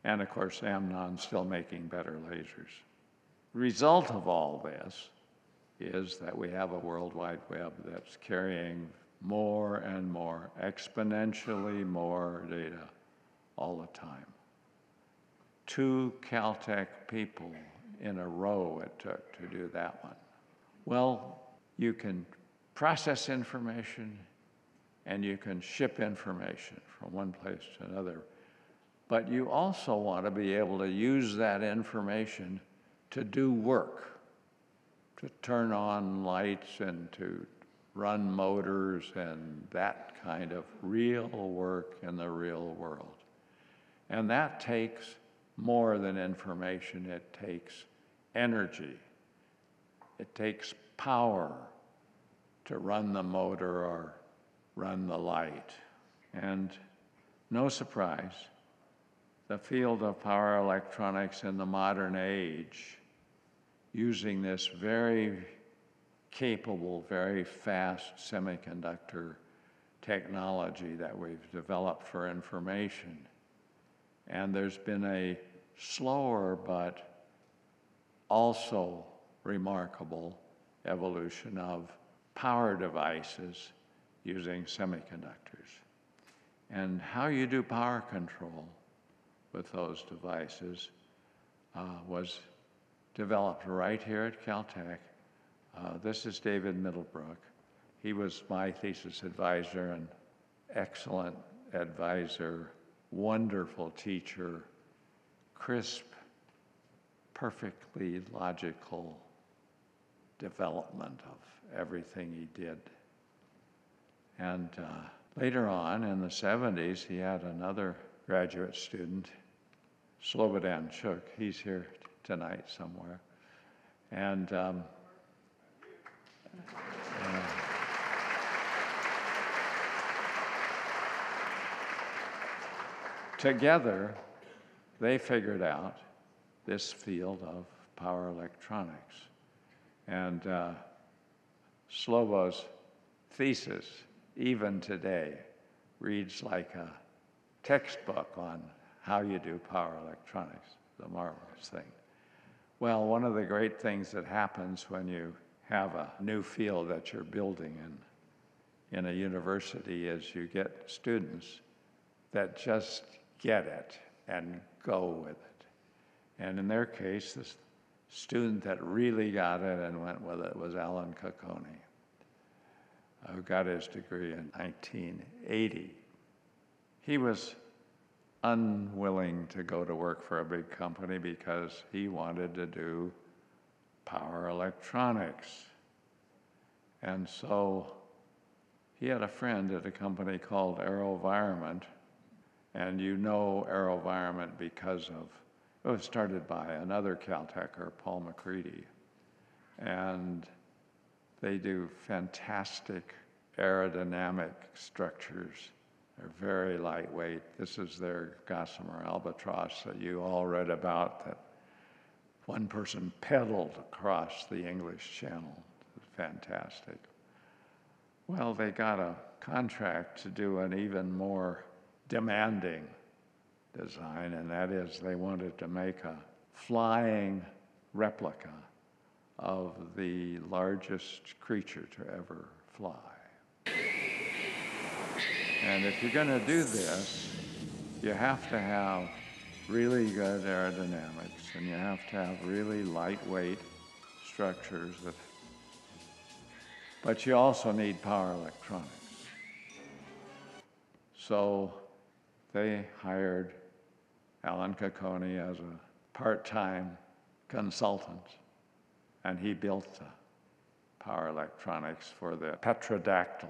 And of course, Amnon's still making better lasers. Result of all this is that we have a World Wide Web that's carrying more and more, exponentially more data all the time. 2 Caltech people in a row it took to do that one. Well, you can process information and you can ship information from one place to another, but you also want to be able to use that information to do work, to turn on lights and to run motors and that kind of real work in the real world. And that takes more than information. It takes energy. It takes power to run the motor or run the light. And no surprise, the field of power electronics in the modern age, using this very capable, very fast semiconductor technology that we've developed for information. And there's been a slower but also remarkable evolution of power devices using semiconductors. And how you do power control with those devices was developed right here at Caltech. This is David Middlebrook. He was my thesis advisor, and excellent advisor, wonderful teacher, crisp, perfectly logical development of everything he did. And later on in the 70s, he had another graduate student, Slobodan Chuk. He's here tonight somewhere. And together, they figured out this field of power electronics. And Slobo's thesis, even today, reads like a textbook on how you do power electronics. It's a marvelous thing. Well, one of the great things that happens when you have a new field that you're building in a university is you get students that just get it and go with it. And in their case, the student that really got it and went with it was Alan Cocconi, who got his degree in 1980. He was unwilling to go to work for a big company because he wanted to do power electronics. And so he had a friend at a company called AeroVironment, and you know AeroVironment because of, it was started by another Caltecher, Paul McCready, and they do fantastic aerodynamic structures. They're very lightweight. This is their Gossamer Albatross that you all read about, that one person pedaled across the English Channel. It's fantastic. Well, they got a contract to do an even more demanding design, and that is they wanted to make a flying replica of the largest creature to ever fly. And if you're going to do this, you have to have really good aerodynamics, and you have to have really lightweight structures, but you also need power electronics. So they hired Alan Cocconi as a part-time consultant, and he built the power electronics for the Petrodactyl.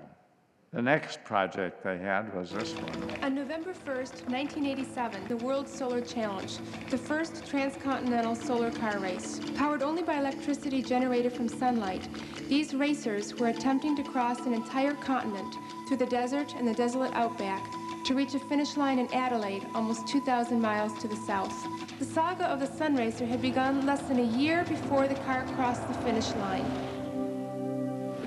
The next project they had was this one. On November 1st, 1987, the World Solar Challenge, the first transcontinental solar car race. Powered only by electricity generated from sunlight, these racers were attempting to cross an entire continent through the desert and the desolate outback to reach a finish line in Adelaide, almost 2,000 miles to the south. The saga of the Sun Racer had begun less than a year before the car crossed the finish line.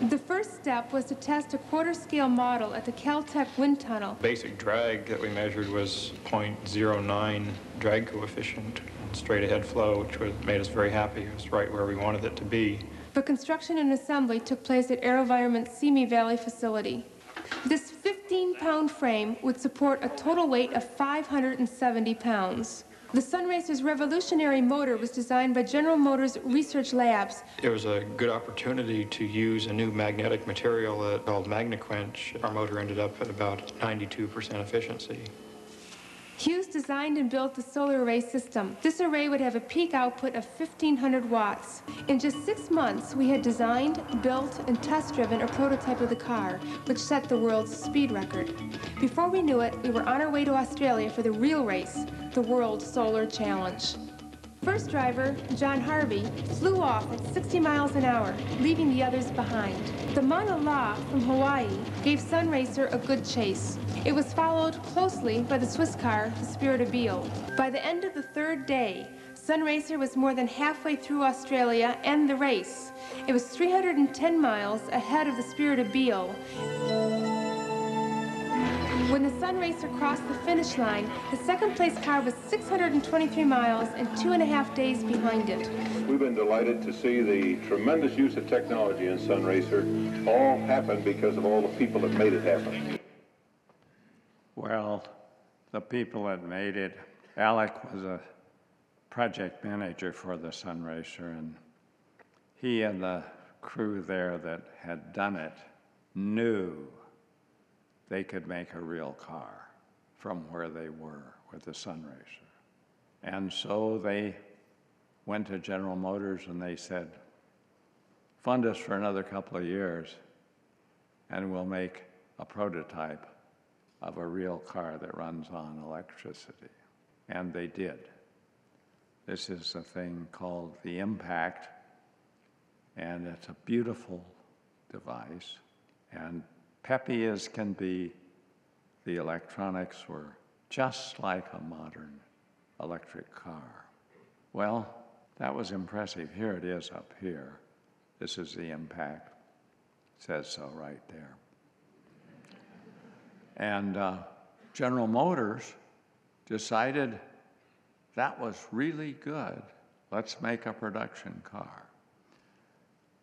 The first step was to test a quarter-scale model at the Caltech wind tunnel. Basic drag that we measured was 0.09 drag coefficient, straight ahead flow, which made us very happy. It was right where we wanted it to be. But construction and assembly took place at AeroVironment's Simi Valley facility. This 15-pound frame would support a total weight of 570 pounds. The Sun Racer's revolutionary motor was designed by General Motors Research Labs. It was a good opportunity to use a new magnetic material called MagnaQuench. Our motor ended up at about 92% efficiency. Hughes designed and built the solar array system. This array would have a peak output of 1,500 watts. In just 6 months, we had designed, built, and test-driven a prototype of the car, which set the world's speed record. Before we knew it, we were on our way to Australia for the real race, the World Solar Challenge. First driver, John Harvey, flew off at 60 miles an hour, leaving the others behind. The Mauna Loa from Hawaii gave Sun Racer a good chase. It was followed closely by the Swiss car, the Spirit of Beale. By the end of the third day, Sun Racer was more than halfway through Australia and the race. It was 310 miles ahead of the Spirit of Beale. When the Sun Racer crossed the finish line, the second-place car was 623 miles and 2.5 days behind it. We've been delighted to see the tremendous use of technology in Sun Racer all happen because of all the people that made it happen. Well, the people that made it, Alec was a project manager for the Sun Racer, and he and the crew there that had done it knew they could make a real car from where they were with the Sun Racer. And so they went to General Motors and they said, fund us for another couple of years and we'll make a prototype of a real car that runs on electricity. And they did. This is a thing called the Impact, and it's a beautiful device. And peppy as can be, the electronics were just like a modern electric car. Well, that was impressive. Here it is up here. This is the impact. It says so right there. And General Motors decided that was really good. Let's make a production car.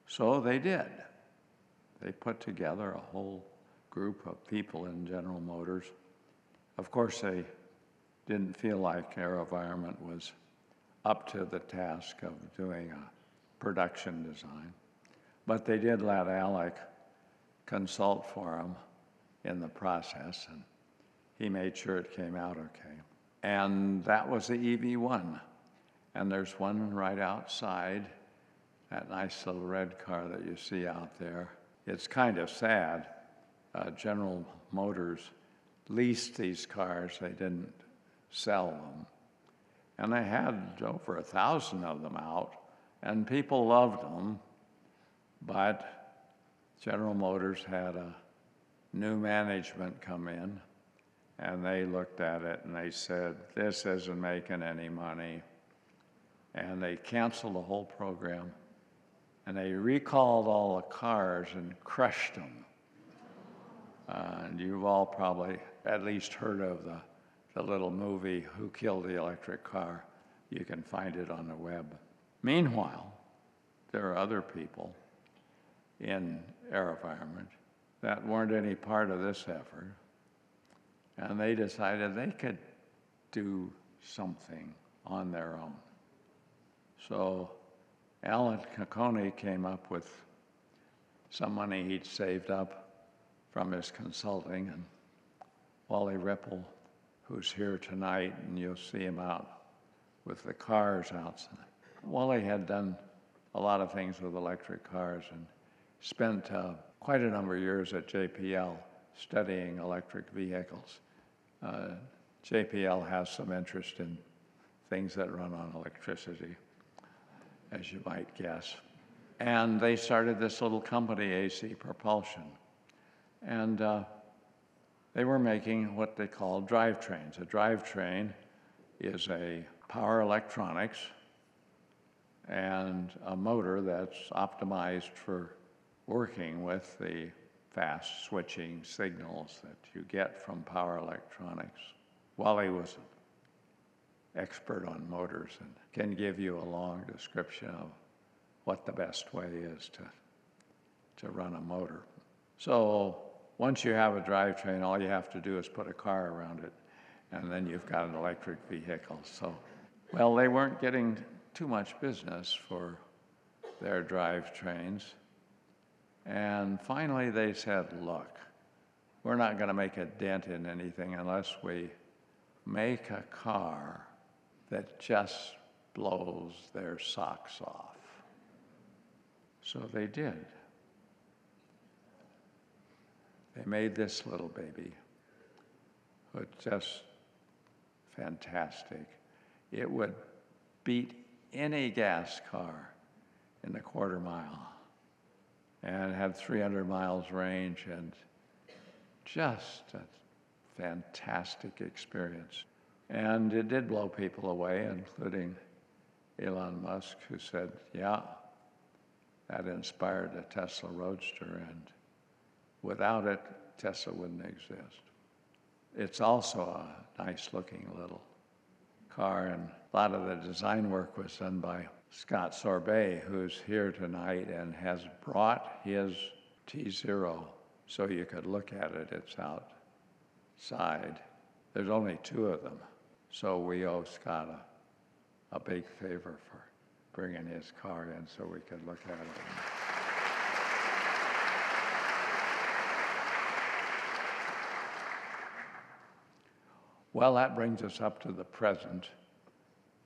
So they did. They put together a whole group of people in General Motors. Of course, they didn't feel like AeroVironment was up to the task of doing a production design, but they did let Alec consult for them in the process, and he made sure it came out okay. And that was the EV1. And there's one right outside, that nice little red car that you see out there. It's kind of sad. General Motors leased these cars. They didn't sell them. And they had over 1,000 of them out, and people loved them, but General Motors had a new management come in, and they looked at it and they said, this isn't making any money. And they canceled the whole program, and they recalled all the cars and crushed them. And you've all probably at least heard of the little movie, Who Killed the Electric Car? You can find it on the web. Meanwhile, there are other people in AeroVironment that weren't any part of this effort, and they decided they could do something on their own. So Alan Caccone came up with some money he'd saved up from his consulting, and Wally Ripple, who's here tonight, and you'll see him out with the cars outside. Wally had done a lot of things with electric cars and spent quite a number of years at JPL studying electric vehicles. JPL has some interest in things that run on electricity, as you might guess. And they started this little company, AC Propulsion. And they were making what they call drivetrains. A drivetrain is a power electronics and a motor that's optimized for working with the fast switching signals that you get from power electronics. Wally was an expert on motors and can give you a long description of what the best way is to run a motor. So once you have a drivetrain, all you have to do is put a car around it, and then you've got an electric vehicle. So, well, they weren't getting too much business for their drivetrains. And finally they said, look, we're not going to make a dent in anything unless we make a car that just blows their socks off. So they did. They made this little baby. It was just fantastic. It would beat any gas car in the quarter mile, and had 300 miles range, and just a fantastic experience. And it did blow people away, including Elon Musk, who said, yeah, that inspired the Tesla Roadster, and without it, Tesla wouldn't exist. It's also a nice-looking little car, and a lot of the design work was done by Scott Sorbet, who's here tonight and has brought his T0 so you could look at it. It's outside. There's only 2 of them, so we owe Scott a big favor for bringing his car in so we could look at it. Well, that brings us up to the present.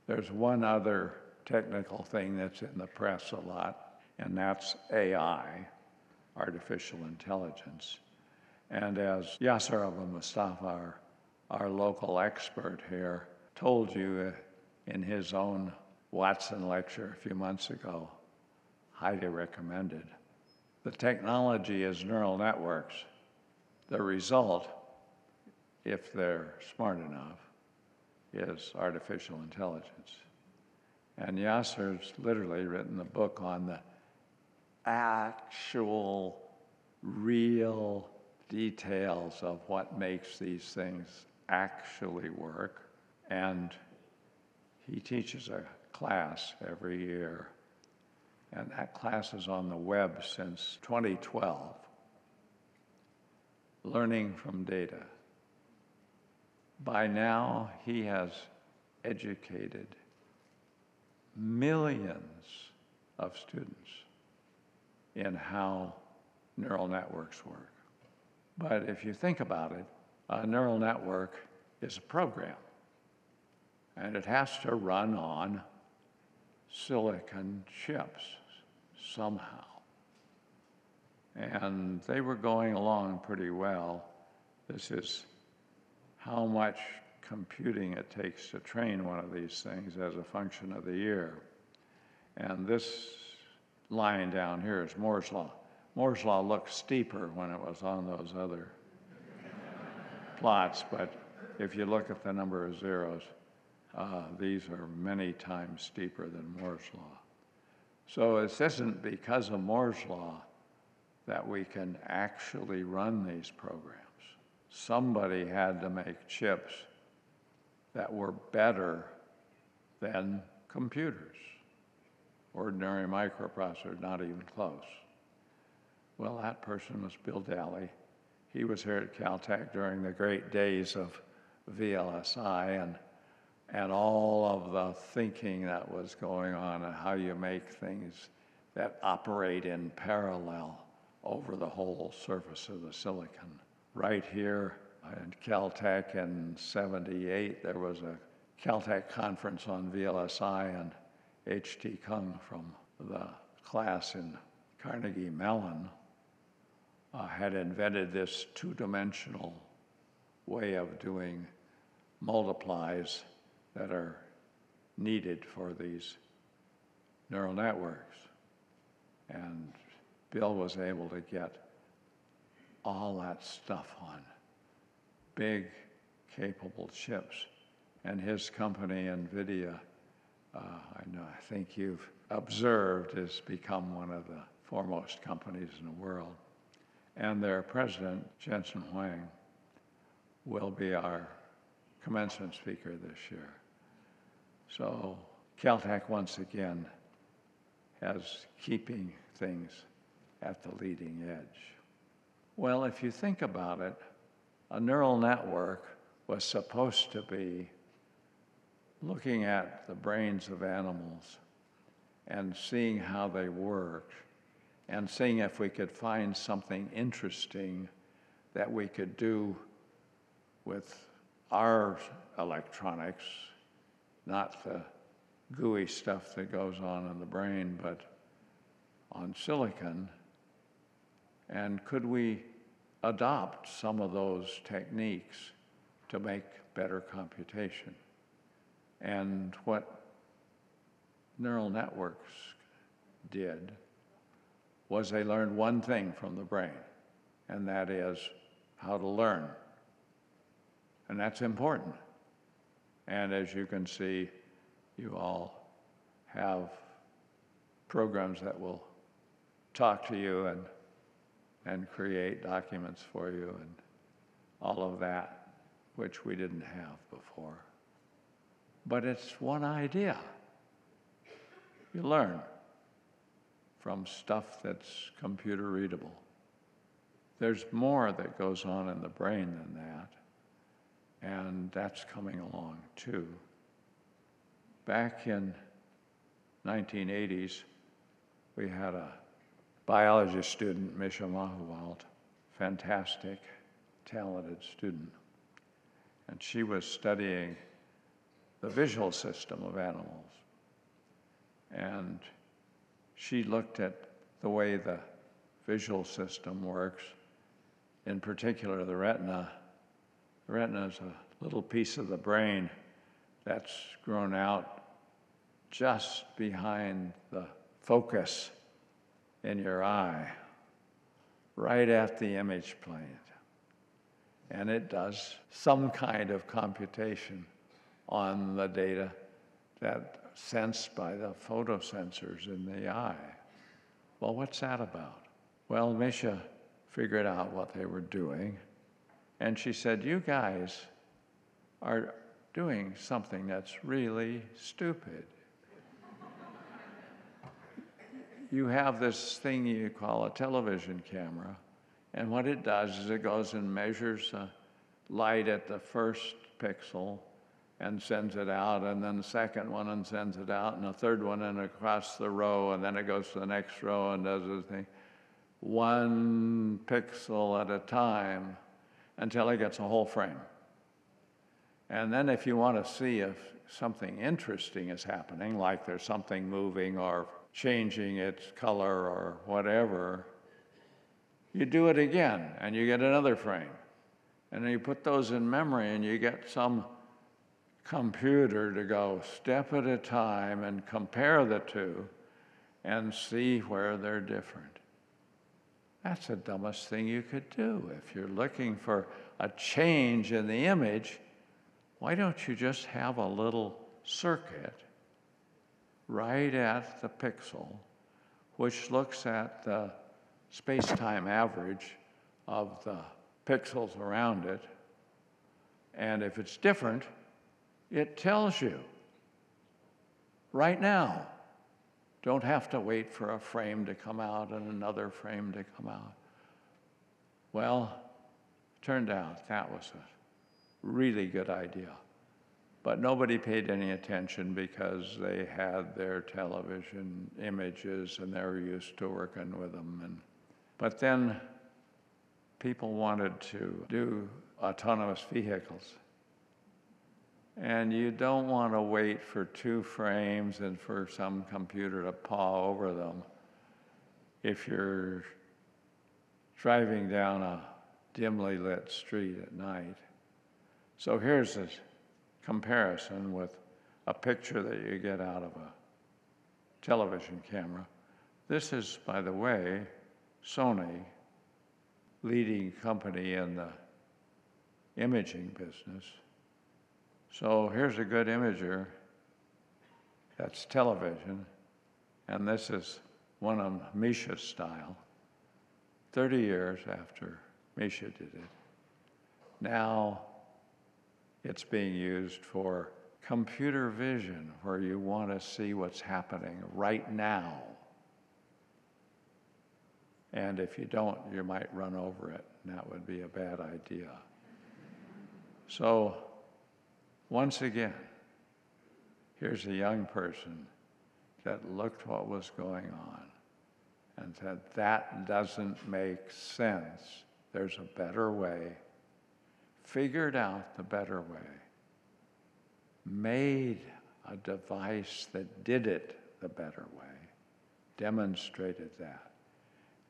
There's one other technical thing that's in the press a lot, and that's AI, artificial intelligence. And as Yasser Abu-Mustafa, our local expert here, told you in his own Watson lecture a few months ago, highly recommended, the technology is neural networks. The result, if they're smart enough, is artificial intelligence. And Yasser's literally written a book on the actual, real details of what makes these things actually work. And he teaches a class every year. And that class is on the web since 2012. Learning from data. By now, he has educated millions of students in how neural networks work. But if you think about it, a neural network is a program, and it has to run on silicon chips somehow. And they were going along pretty well. This is how much computing it takes to train one of these things as a function of the year. And this line down here is Moore's Law. Moore's Law looked steeper when it was on those other plots, but if you look at the number of zeros, these are many times steeper than Moore's Law. So it isn't because of Moore's Law that we can actually run these programs. Somebody had to make chips that were better than computers. Ordinary microprocessor, not even close. Well, that person was Bill Daly. He was here at Caltech during the great days of VLSI and all of the thinking that was going on and how you make things that operate in parallel over the whole surface of the silicon. Right here at Caltech in '78, there was a Caltech conference on VLSI, and H.T. Kung from the class in Carnegie Mellon had invented this two-dimensional way of doing multiplies that are needed for these neural networks. And Bill was able to get all that stuff on big, capable chips. And his company, NVIDIA, I think you've observed, has become one of the foremost companies in the world. And their president, Jensen Huang, will be our commencement speaker this year. So Caltech, once again, has keeping things at the leading edge. Well, if you think about it, a neural network was supposed to be looking at the brains of animals and seeing how they work and seeing if we could find something interesting that we could do with our electronics, not the gooey stuff that goes on in the brain, but on silicon. And could we adopt some of those techniques to make better computation? And what neural networks did was they learned one thing from the brain, and that is how to learn. And that's important. And as you can see, you all have programs that will talk to you and create documents for you and all of that, which we didn't have before. But it's one idea. You learn from stuff that's computer readable. There's more that goes on in the brain than that, and that's coming along too. Back in 1980s, we had a biology student, Misha Mahowald, fantastic, talented student. And she was studying the visual system of animals. And she looked at the way the visual system works, in particular the retina. The retina is a little piece of the brain that's grown out just behind the focus in your eye, right at the image plane. And it does some kind of computation on the data that's sensed by the photosensors in the eye. Well, what's that about? Well, Misha figured out what they were doing, and she said, you guys are doing something that's really stupid. You have this thing you call a television camera, and what it does is it goes and measures the light at the first pixel and sends it out, and then the second one and sends it out, and the third one and across the row, and then it goes to the next row and does the thing. 1 pixel at a time until it gets a whole frame. And then if you want to see if something interesting is happening, like there's something moving or changing its color or whatever, you do it again and you get another frame. And then you put those in memory and you get some computer to go step at a time and compare the two and see where they're different. That's the dumbest thing you could do. If you're looking for a change in the image, why don't you just have a little circuit right at the pixel, which looks at the space-time average of the pixels around it, and if it's different, it tells you right now. Don't have to wait for a frame to come out and another frame to come out. Well, turned out that was a really good idea. But nobody paid any attention because they had their television images and they were used to working with them. But then people wanted to do autonomous vehicles. And you don't want to wait for 2 frames and for some computer to paw over them if you're driving down a dimly lit street at night. So here's this comparison with a picture that you get out of a television camera. This is, by the way, Sony, leading company in the imaging business. So here's a good imager. That's television. And this is one of Misha's style. 30 years after Misha did it. Now it's being used for computer vision, where you want to see what's happening right now. And if you don't, you might run over it, and that would be a bad idea. So, once again, here's a young person that looked what was going on and said, that doesn't make sense. There's a better way. Figured out the better way. Made a device that did it the better way. Demonstrated that.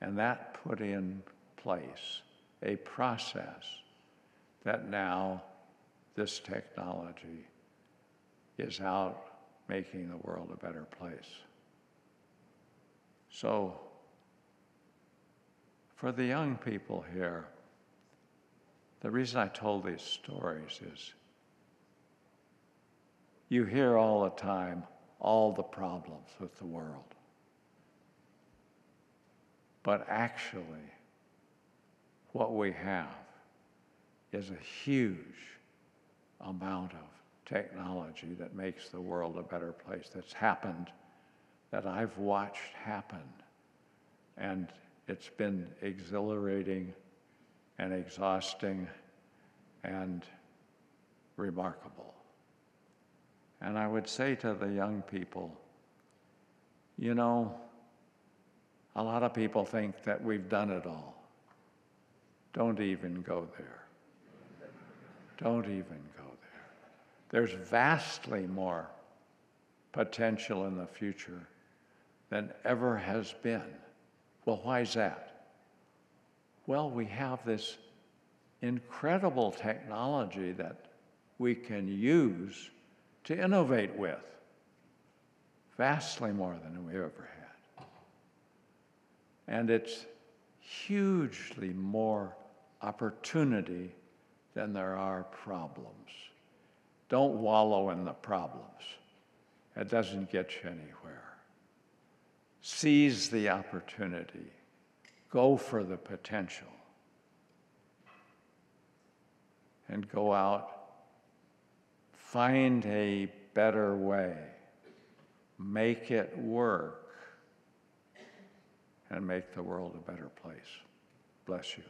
And that put in place a process that now this technology is out making the world a better place. So, for the young people here, the reason I told these stories is you hear all the time all the problems with the world. But actually, what we have is a huge amount of technology that makes the world a better place, that's happened, that I've watched happen. And it's been exhilarating and exhausting and remarkable. And I would say to the young people, you know, a lot of people think that we've done it all. Don't even go there. Don't even go there. There's vastly more potential in the future than ever has been. Well, why is that? Well, we have this incredible technology that we can use to innovate with. Vastly more than we ever had. And it's hugely more opportunity than there are problems. Don't wallow in the problems. It doesn't get you anywhere. Seize the opportunity. Go for the potential. And go out. Find a better way. Make it work. And make the world a better place. Bless you.